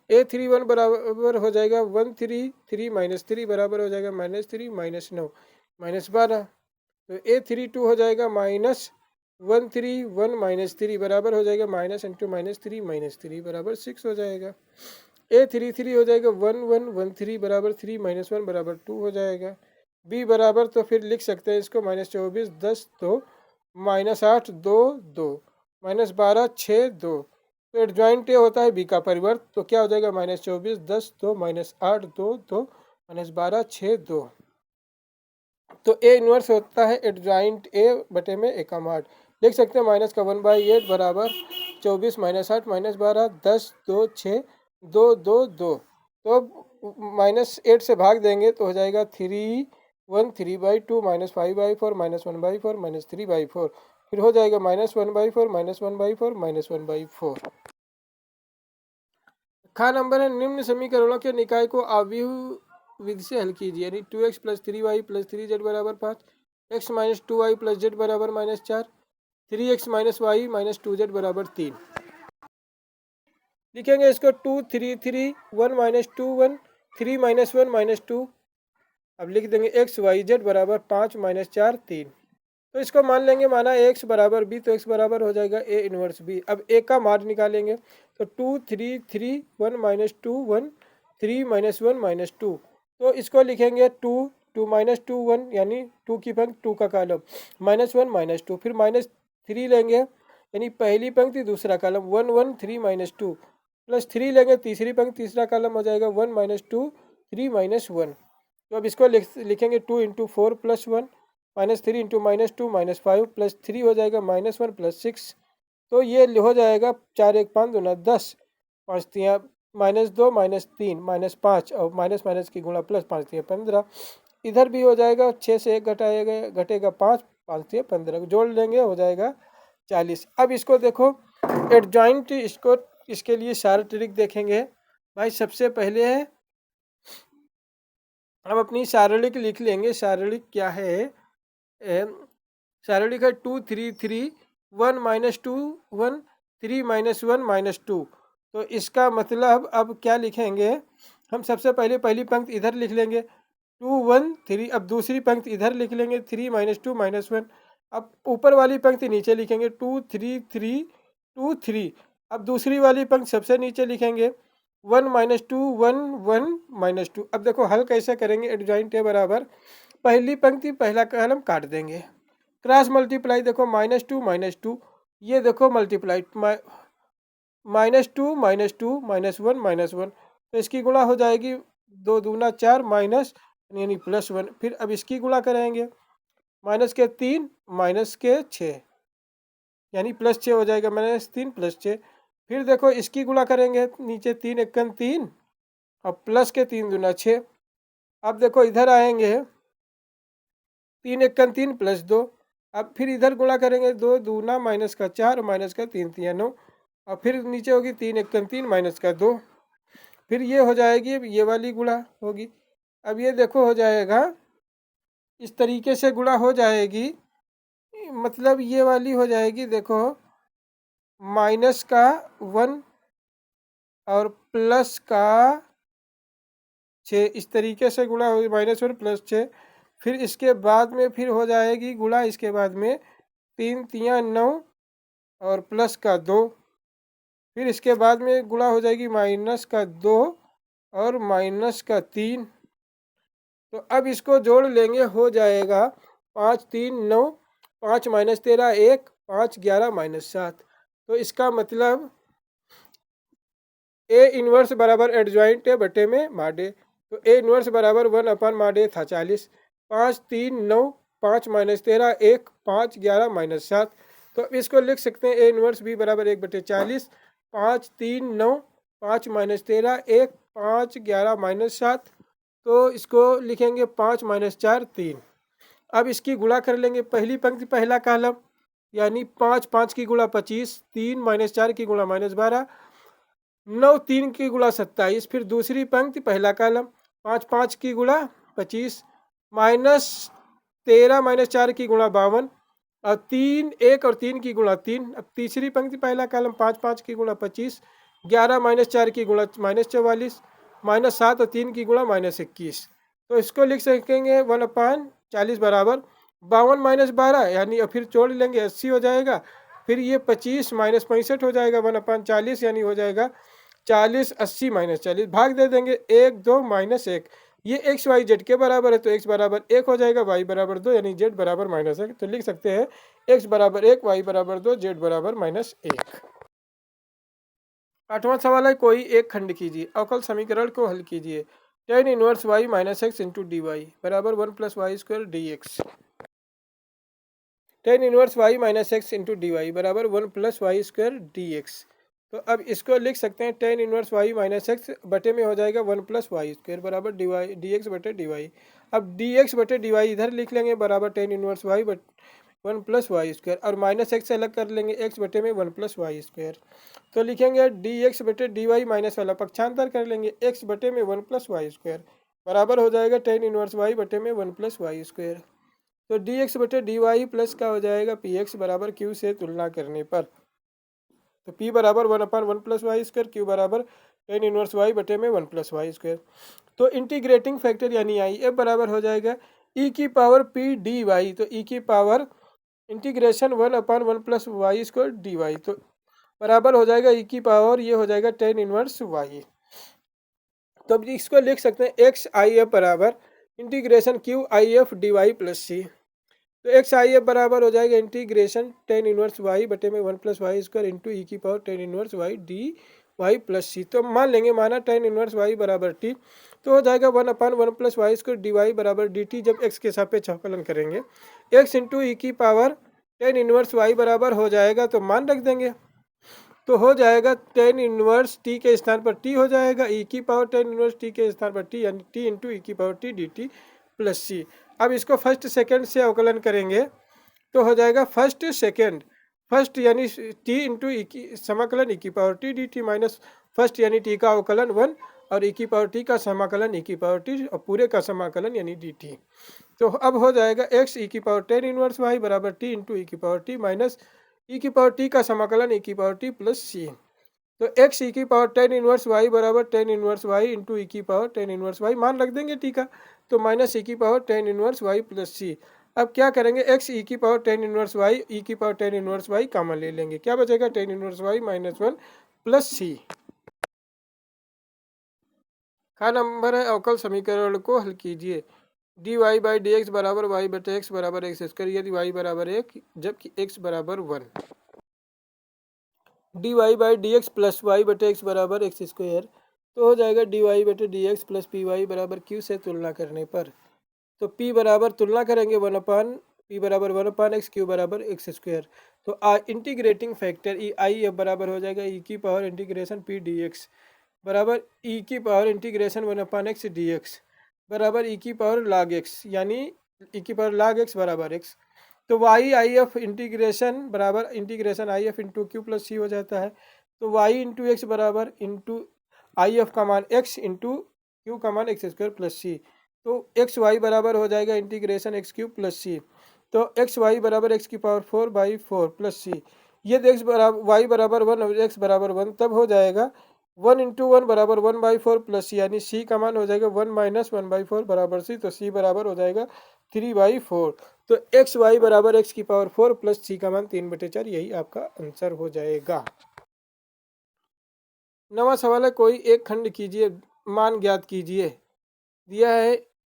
A31 बराबर हो जाएगा 1 3 3 -3 बराबर हो जाएगा -3 -9 -12 तो A32 हो जाएगा -1 3 1 -3 बराबर हो जाएगा -3 -3 बराबर 6 हो जाएगा। A33 हो जाएगा 1 1 1 3 बराबर 3 -1 बराबर 2 हो जाएगा। B बराबर तो फिर लिख सकते हैं इसको -24 10 2 -8 2 2 -12 6 2 तो एडजॉइंट ए होता है बी का परिवर्त तो क्या हो जाएगा -24 10 2 -8 2 2 -12 6 2 तो ए इनवर्स होता है एडजॉइंट ए बटे में ए का माड। लिख सकते हैं माइनस का 1/8 बराबर 24 -8 -12 10 2 6 2 2 2 तो -8 से भाग देंगे तो हो जाएगा 3 1 3/2 -5/4 -1/4 -3/4 फिर हो जाएगा -1/4 -1/4 -1/4। खा नंबर है, निम्न समीकरणों के निकाय को अवयव विधि से हल कीजिए, यानी 2x + 3y + 3z बराबर 5 x - 2y + z बराबर -4 3x - y - 2z बराबर 3। लिखेंगे इसको 2 3 3 1 - 2 1 3 - 1 - 2 अब लिख देंगे x y z बराबर 5 - 4 3 तो इसको मान लेंगे, माना x बराबर b तो x बराबर हो जाएगा a इनवर्स b। अब a का मान निकालेंगे तो 2 3 3 1 - 2 1 3 - 1 - 2 तो इसको लिखेंगे 2 2 - 2 1 यानी 2 की पंक्ति 2 का कॉलम -1 - 2 फिर -3 लेंगे यानी पहली पंक्ति दूसरा कॉलम 1 1 3 - 2 +3 लेंगे तीसरी पंक्ति तीसरा कॉलम हो जाएगा 1 - 2 3 - 1 तो अब इसको लिखेंगे 2 × 4 + 1 -3 × -2 -5 +3 हो जाएगा -1 + 6 तो ये हो जाएगा 4 1 5 2 10 5 3 -2 -3 -5 और माइनस माइनस की गुणा प्लस 5 3 15 इधर भी हो जाएगा 6 से 1 घटाएगा घटेगा 5 5 3 15 जोड़ लेंगे हो जाएगा 40। अब इसको देखो एडजॉइंट, इसको इसके लिए सारे ट्रिक देखेंगे भाई। सबसे पहले है हम अपनी सारणिक लिख लेंगे। सारणिक क्या है, सारणिक है 2 3 3 1 - 2 1 3 - 1 - 2 तो इसका मतलब अब क्या लिखेंगे, हम सबसे पहले पहली पंक्ति इधर लिख लेंगे 2 1 3। अब दूसरी पंक्ति इधर लिख लेंगे 3 -2 -1। अब ऊपर वाली पंक्ति नीचे लिखेंगे 2 3 3 2 3। अब दूसरी वाली पंक्ति सबसे नीचे लिखेंगे 1 -2 1 1 -2। अब देखो हल कैसे करेंगे, एडजॉइंट है बराबर, पहली पंक्ति पहला कॉलम काट देंगे, क्रॉस मल्टीप्लाई, देखो -2 -2, ये देखो मल्टीप्लाई -2 -2 -1 -1, तो इसकी गुणा हो जाएगी 2 दूना 4 माइनस यानी +1। फिर अब इसकी गुणा करेंगे माइनस के 3 माइनस के 6 यानी +6 हो जाएगा, -3 +6। फिर देखो इसकी गुणा करेंगे नीचे 3 एकन 3 और प्लस के 3 दूना 6। अब देखो इधर आएंगे 3 एकन 3 +2। अब फिर इधर गुणा करेंगे 2 दूना माइनस का 4 माइनस का 3 3 9, और फिर नीचे होगी 3 एकन 3 माइनस का 2। फिर ये हो जाएगी, ये वाली गुणा होगी। अब ये देखो हो जाएगा इस तरीके से गुणा हो जाएगी, मतलब ये वाली हो जाएगी, देखो माइनस का 1 और प्लस का 6, इस तरीके से गुणा होगी -1 +6। फिर इसके बाद में फिर हो जाएगी गुणा, इसके बाद में 3 3 9 और प्लस का 2। फिर इसके बाद में गुणा हो जाएगी माइनस का 2 और माइनस का 3। तो अब इसको जोड़ लेंगे, हो जाएगा 5 3 9, 5 -13 1, 5 11 -7। तो इसका मतलब ए इनवर्स बराबर एडजॉइंट है बटे में माडे। तो ए इनवर्स बराबर 1/माडे था 40। 5 3 9, 5 -13 1, 5 11 -7। तो अब इसको लिख सकते हैं ए इनवर्स बी बराबर 1/40, 5 3 9, 5 -13 1, 5 11 -7। तो इसको लिखेंगे 5 -4 3। अब इसकी गुणा कर लेंगे, पहली पंक्ति पहला कॉलम यानी 5 5 की गुणा 25, 3 -4 की गुणा -12, 9 3 की गुणा 27। फिर दूसरी पंक्ति पहला कॉलम 5 5 की गुणा 25, -13 -4 की गुणा 52, और 3 1 और 3 की गुणा 3। अब तीसरी पंक्ति पहला कॉलम 5 5 की गुणा 25, 11 -4 की गुणा -44, -7 और 3 की गुणा -21। तो इसको लिख सकेंगे 1/40 बराबर 52 -12 यानी, और फिर जोड़ लेंगे 80 हो जाएगा। फिर ये 25 -65 हो जाएगा 1/40 यानी हो जाएगा 40 80 -40, भाग दे देंगे 1 2 -1। ये एक्स वाई जेड के बराबर है, तो एक्स बराबर 1 हो जाएगा, वाई बराबर 2 यानी जेड बराबर -1। तो लिख सकते हैं एक्स बराबर 1, वाई बराबर 2, जेड बराबर -1। आठवां सवाल है, कोई एक खंड कीजिए, अवकल समीकरण को हल कीजिए। tan inverse y -x into d y बराबर 1 + y² dx। tan inverse y -x into d y बराबर 1 + y² dx। तो अब इसको लिख सकते हैं tan इनवर्स y -x बटे में हो जाएगा 1 + y² बराबर dx बटे dy। अब dx बटे dy इधर लिख लेंगे बराबर tan इनवर्स y 1 + y², और -x से अलग कर लेंगे, x बटे में 1 + y²। तो लिखेंगे dx बटे dy माइनस वाला पक्षांतर कर लेंगे, x बटे में 1 + y² बराबर हो जाएगा tan इनवर्स y बटे में 1 + y²। तो dx बटे dy प्लस का हो जाएगा px बराबर q से तुलना करने पर। तो p बराबर 1/1 + y², q बराबर tan इनवर्स y बटे में 1 + y²। तो इंटीग्रेटिंग फैक्टर यानी आई f बराबर हो जाएगा e की पावर p dy। तो e की पावर इंटीग्रेशन 1/1 + y² dy, तो बराबर हो जाएगा e की पावर, ये हो जाएगा tan इनवर्स y। तो अब इसको लिख सकते हैं एक्स आई एफ बराबर integration q i f d y plus सी। तो एक्स आई एफ बराबर हो जाएगा इंटीग्रेशन tan इनवर्स y बटे में 1 + y² इंटू ई की power tan inverse y d y plus सी। तो मान लेंगे, माना tan इनवर्स y बराबर t, तो हो जाएगा 1/1 + y² डी वाई बराबर डी टी। जब x के सापेक्ष अवकलन करेंगे x इंटू ई की पावर tan इनवर्स y बराबर हो जाएगा, तो मान रख देंगे, तो हो जाएगा tan इनवर्स t के स्थान पर t हो जाएगा, e की पावर tan इनवर्स t के स्थान पर t यानी t इंटू ई की power t d t plus c. अब इसको फर्स्ट सेकंड से अवकलन करेंगे तो हो जाएगा फर्स्ट सेकंड, फर्स्ट यानी t इंटू ई की समाकलन ई की power t d T minus first यानी t का अवकलन 1 और ई की पावर t का समाकलन ई की पावर t और पूरे का समाकलन यानी डी टी। तो अब हो जाएगा x ई की पावर tan इनवर्स y बराबर t इंटू ई की पावर t माइनस ई की पावर t का समाकलन ई की पावर t प्लस सी। तो एक्स ई की पावर टेन इनवर्स वाई बराबर ten inverse Y into e की पावर टेन इनवर्स वाई मान रख देंगे टी का, तो माइनस ई की power tan inverse y plus c. अब क्या करेंगे, एक्स ई की power tan inverse y e की power tan inverse y common ले लेंगे, क्या बचेगा tan inverse y minus one plus c. का नंबर है अवकल समीकरण को हल कीजिए। D y by d x बराबर वाई बटे एक्स बराबर एक्स स्क्वायर यदि वाई बराबर एक जबकि एक्स बराबर one. D y by d x plus y बटे एक्स बराबर एक्स स्क्वायर, तो हो जाएगा डी वाई बटे d x plus p y बराबर क्यू से तुलना करने पर, तो p बराबर तुलना करेंगे वन अपान पी बराबर वन अपान एक्स क्यू बराबर एक्स स्क्वायर। तो इंटीग्रेटिंग फैक्टर ई आई अब बराबर हो जाएगा ई की power integration p d x बराबर ई की power integration one upon x d x बराबर ई की पावर लॉग एक्स, यानी ई की पावर लॉग एक्स बराबर एक्स। तो वाई आई एफ इंटीग्रेशन बराबर integration i f into q plus c हो जाता है। तो वाई इंटू एक्स बराबर इंटू आई एफ का मान एक्स इंटू क्यू का मान एक्स स्क्वायर प्लस सी। तो एक्स वाई बराबर हो जाएगा इंटीग्रेशन एक्स क्यूब प्लस सी। तो एक्स वाई बराबर एक्स की power four by four plus c. ये एक्स बराबर वाई बराबर वन और एक्स बराबर वन, तब हो जाएगा वन इंटू वन बराबर वन बाई फोर प्लस सी, यानी सी का मान हो जाएगा one minus one by four बराबर सी। तो सी बराबर हो जाएगा थ्री बाई फोर। तो एक्स वाई बराबर एक्स की पावर फोर प्लस सी का मान तीन बटे चार, यही आपका आंसर हो जाएगा। नवा सवाल है, कोई एक खंड कीजिए, मान ज्ञात कीजिए। दिया है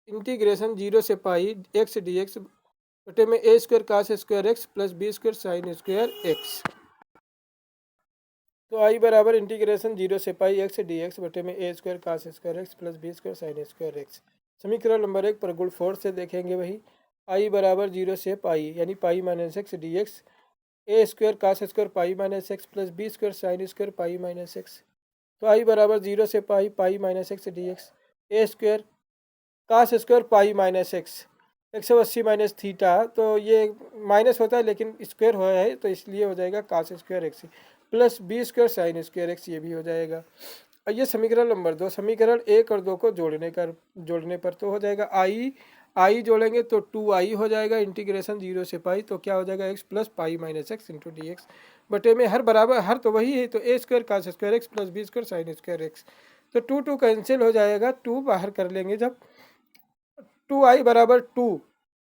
इंटीग्रेशन जीरो से पाई एक्स डी एक्स बटे में a square cos square x plus b square sine square x. तो आई बराबर इंटीग्रेशन जीरो से पाई एक्स डी एक्स बटे में a square cos square x plus b square sine square x. समीकरण number एक पर गुण फोर से देखेंगे वही। आई बराबर जीरो से पाई यानी pi minus x d x a square cos square pi minus x plus b square sine square pi minus x. तो आई बराबर जीरो से pi pi minus x d x a square cos square pi minus x 180 minus theta, तो ये minus होता है लेकिन square हुआ है तो इसलिए हो जाएगा cos square x plus b square sine square x, ये भी हो जाएगा। और ये समीकरण नंबर दो। समीकरण एक और दो को जोड़ने पर तो हो जाएगा आई जोड़ेंगे तो टू आई हो जाएगा इंटीग्रेशन जीरो से पाई, तो क्या हो जाएगा x plus pi minus x into d x बटे में हर बराबर हर तो वही है, तो a square cos square x plus b square sine square x. तो टू टू कैंसिल हो जाएगा, टू बाहर कर लेंगे जब, टू आई बराबर टू,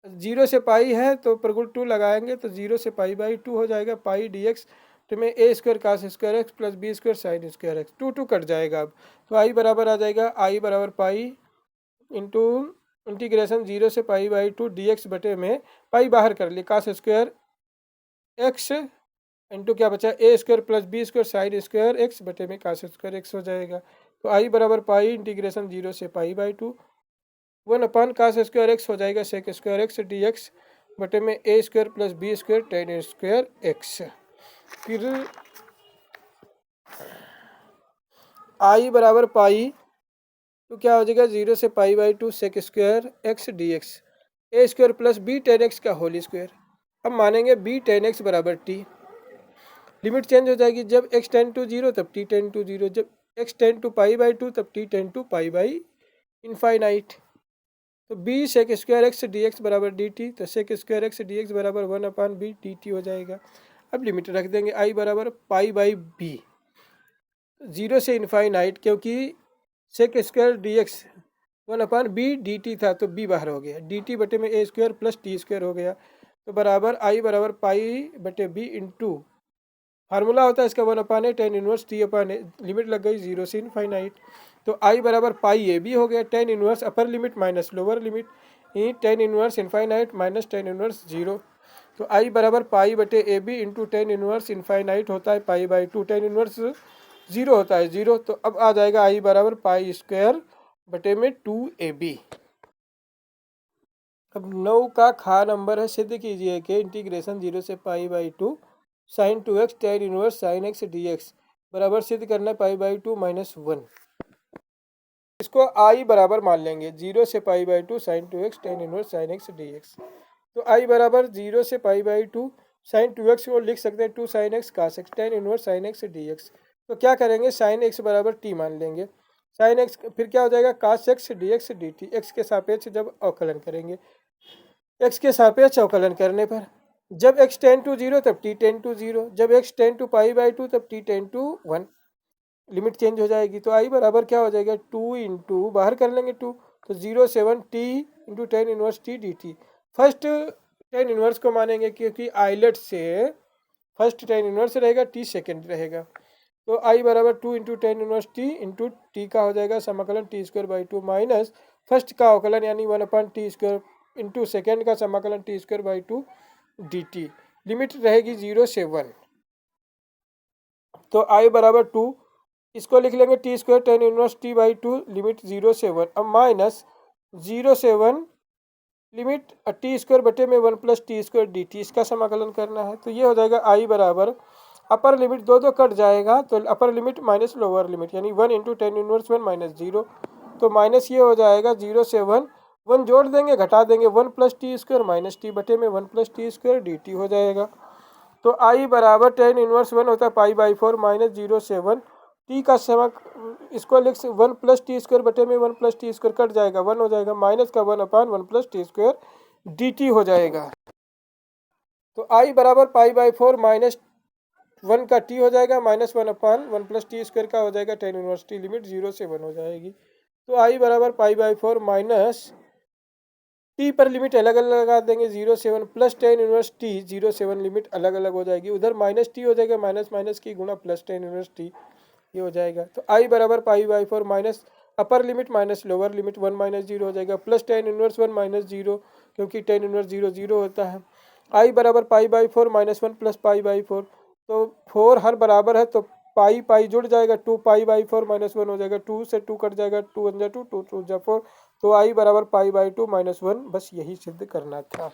जीरो से पाई है तो प्रगुण टू लगाएंगे तो जीरो से पाई बाई टू हो जाएगा पाई डी एक्स तो में a square cos square x plus b square sine square x. Two two cut जाएगा अब, तो आई बराबर आ जाएगा आई बराबर पाई इंटू इंटीग्रेशन जीरो से pi by to D x बटे में पाई बाहर कर लिए कास स्क्वायर एक्स इंटू क्या बचा a square plus b square sine square x बटे में कास स्क्वायर एक्स हो जाएगा। तो आई बराबर पाई इंटीग्रेशन जीरो से pi by two one upon cos square x हो जाएगा sec square x d x बटे में a square plus b square tan square x. फिर आई बराबर पाई तो क्या हो जाएगा जीरो से pi by two sec square x d x a square plus b tan x का होल स्क्वायर। अब मानेंगे बी टेन एक्स बराबर टी, लिमिट चेंज हो जाएगी, जब एक्स टेन टू जीरो तब टी टेन टू जीरो, जब x tends to pi by two तब t tends to pi by infinite. तो b sec square x d x बराबर d t, तो sec square x d x बराबर one upon b d t हो जाएगा। अब limit रख देंगे आई बराबर पाई बाई बी, जीरो से इनफाइनाइट, क्योंकि sec square d x one upon b d t था तो बी बाहर हो गया, डी टी बटे में a square plus T square हो गया। तो बराबर आई बराबर पाई बटे बी इंटू फार्मूला होता है इसका वन अपान ए टेन इनवर्स टी अपान ए, लिमिट लग गई जीरो से इनफाइनाइट। तो आई बराबर पाई ए बी हो गया, tan inverse upper limit minus lower limit e tan inverse infinite minus tan inverse zero. तो आई बराबर पाई बटे a b into tan inverse infinite होता है pi by two, tan inverse zero होता है जीरो। तो अब आ जाएगा आई बराबर पाई स्क्वायर बटे में टू ए बी। अब 9 का खा नंबर है, सिद्ध कीजिए कि इंटीग्रेशन जीरो से pi by two sine two x tan inverse sine x d x बराबर सिद्ध करना है pi by two minus one. इसको आई बराबर मान लेंगे जीरो से pi by two sine two x tan inverse sine x d x. तो आई बराबर जीरो से pi by two sine two x को लिख सकते हैं two sine x cos x tan inverse sine x d x. तो क्या करेंगे साइन एक्स बराबर टी मान लेंगे, साइन एक्स फिर क्या हो जाएगा cos x d x d t, x के सापेक्ष जब अवकलन करेंगे, एक्स के सापेक्ष अवकलन करने पर जब एक्स टेन टू जीरो तब टी टेन टू जीरो, जब x tends to pi by two तब t tends to one. Limit change हो जाएगी। तो आई बराबर क्या हो जाएगा, 2 इंटू बाहर कर लेंगे 2, तो 0.7 T into tan inverse T D T. First tan inverse को मानेंगे क्योंकि आइलेट से फर्स्ट टेन इनवर्स रहेगा, टी सेकेंड रहेगा। तो आई बराबर 2 into tan inverse T into T का हो जाएगा समाकलन T square by 2 minus first का अवकलन यानी 1/t² इंटू सेकेंड का समाकलन T square by 2 D T. Limit रहेगी 0 से 1। तो आई बराबर 2, इसको लिख लेंगे T square tan inverse T by 2 limit 0 से 1। अब माइनस 0 से 1 लिमिट टी स्क्वायर बटे में 1 plus T square D T, इसका समाकलन करना है। तो ये हो जाएगा आई बराबर अपर लिमिट दो दो कट जाएगा, तो अपर लिमिट माइनस लोअर लिमिट यानी 1 इंटू टेन इनवर्स 1 माइनस 0। तो माइनस ये हो जाएगा 0 से 1, 1 जोड़ देंगे घटा देंगे 1 plus T square minus T बटे में 1 plus T square D t हो जाएगा। तो आई बराबर टेन इनवर्स 1 होता है पाई बाई 4 माइनस 0 से 1 टी का समक इसको लिख 1 प्लस टी स्क्वायर बटे में 1 प्लस टी स्क्वायर कट जाएगा 1 हो जाएगा, माइनस का 1/1 plus T square D t हो जाएगा। तो आई बराबर पाई बाई 4 माइनस 1 का टी हो जाएगा माइनस 1/1 प्लस टी स्क्वायर का हो जाएगा टेन इनवर्स टी, लिमिट 0 से 1 हो जाएगी। तो आई बराबर पाई बाई 4 माइनस टी पर लिमिट अलग अलग लगा देंगे 0 से 1 प्लस टेन इनवर्स टी 0 से 1 लिमिट अलग अलग हो जाएगी, उधर माइनस टी हो जाएगा माइनस माइनस की गुणा प्लस टेन इनवर्स टी, ये हो जाएगा। तो आई बराबर pi by 4 minus upper limit minus lower limit 1 minus 0 हो जाएगा प्लस टेन इनवर्स 1 माइनस 0 क्योंकि टेन इनवर्स 0 0 होता है। आई बराबर pi by 4 minus 1 plus pi by 4, तो 4 हर बराबर है तो पाई पाई जुड़ जाएगा 2 पाई बाई 4 माइनस 1 हो जाएगा, 2 से 2 कट जाएगा 2 1 जा 2 2 2 जा 4। तो आई बराबर पाई बाई 2 माइनस 1, बस यही सिद्ध करना था।